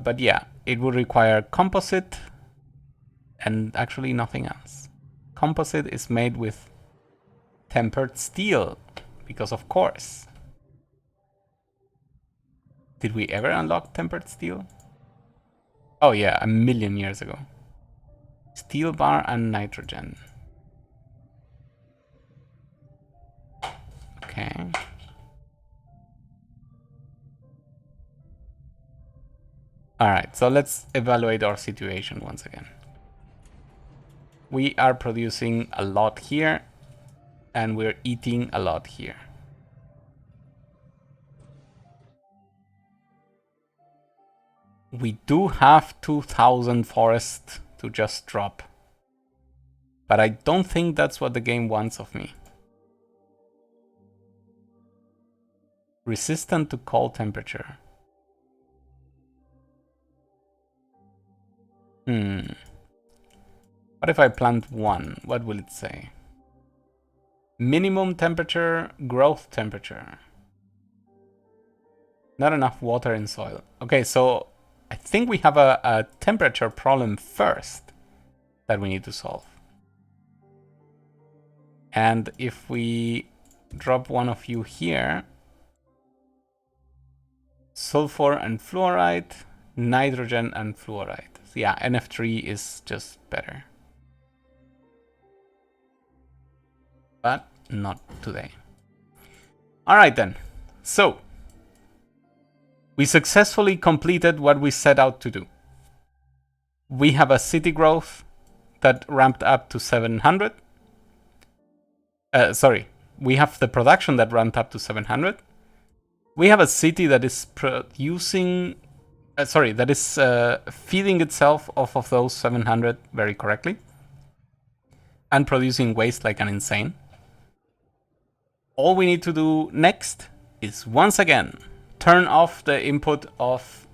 But yeah, it would require composite and actually nothing else. Composite is made with tempered steel, because of course. Did we ever unlock tempered steel? Oh yeah, 1,000,000 years ago. Steel bar and nitrogen. Okay. Alright, so let's evaluate our situation once again. We are producing a lot here, and we're eating a lot here. We do have 2,000 forests to just drop. But I don't think that's what the game wants of me. Resistant to cold temperature. What if I plant 1? What will it say? Minimum temperature, growth temperature. Not enough water in soil. Okay, so I think we have a temperature problem first that we need to solve. And if we drop one of you here, sulfur and fluoride, nitrogen and fluoride. So yeah, NF3 is just better. But not today. Alright then, so we successfully completed what we set out to do. We have a city growth that ramped up to 700. We have the production that ramped up to 700. We have a city that is producing, that is feeding itself off of those 700 very correctly. And producing waste like an insane. All we need to do next is once again turn off the input of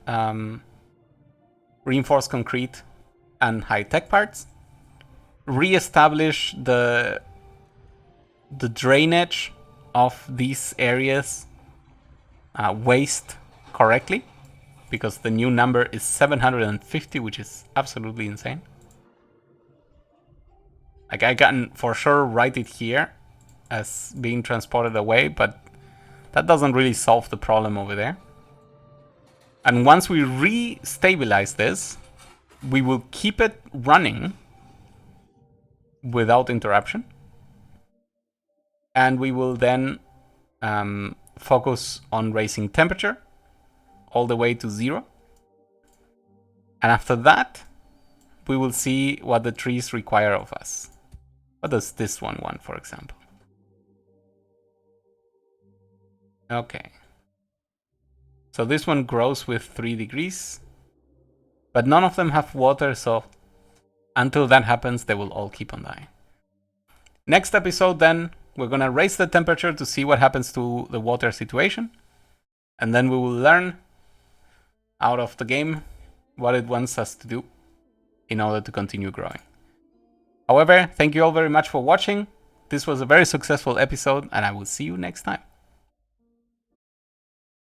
reinforced concrete and high-tech parts, re-establish the drainage of these areas waste correctly, because the new number is 750, which is absolutely insane. Like, I can for sure write it here as being transported away, but that doesn't really solve the problem over there. And once we re-stabilize this, we will keep it running without interruption. And we will then focus on raising temperature all the way to 0. And after that, we will see what the trees require of us. What does this one want, for example? Okay. So this one grows with 3 degrees. But none of them have water, so until that happens, they will all keep on dying. Next episode, then, we're going to raise the temperature to see what happens to the water situation. And then we will learn out of the game what it wants us to do in order to continue growing. However, thank you all very much for watching. This was a very successful episode, and I will see you next time.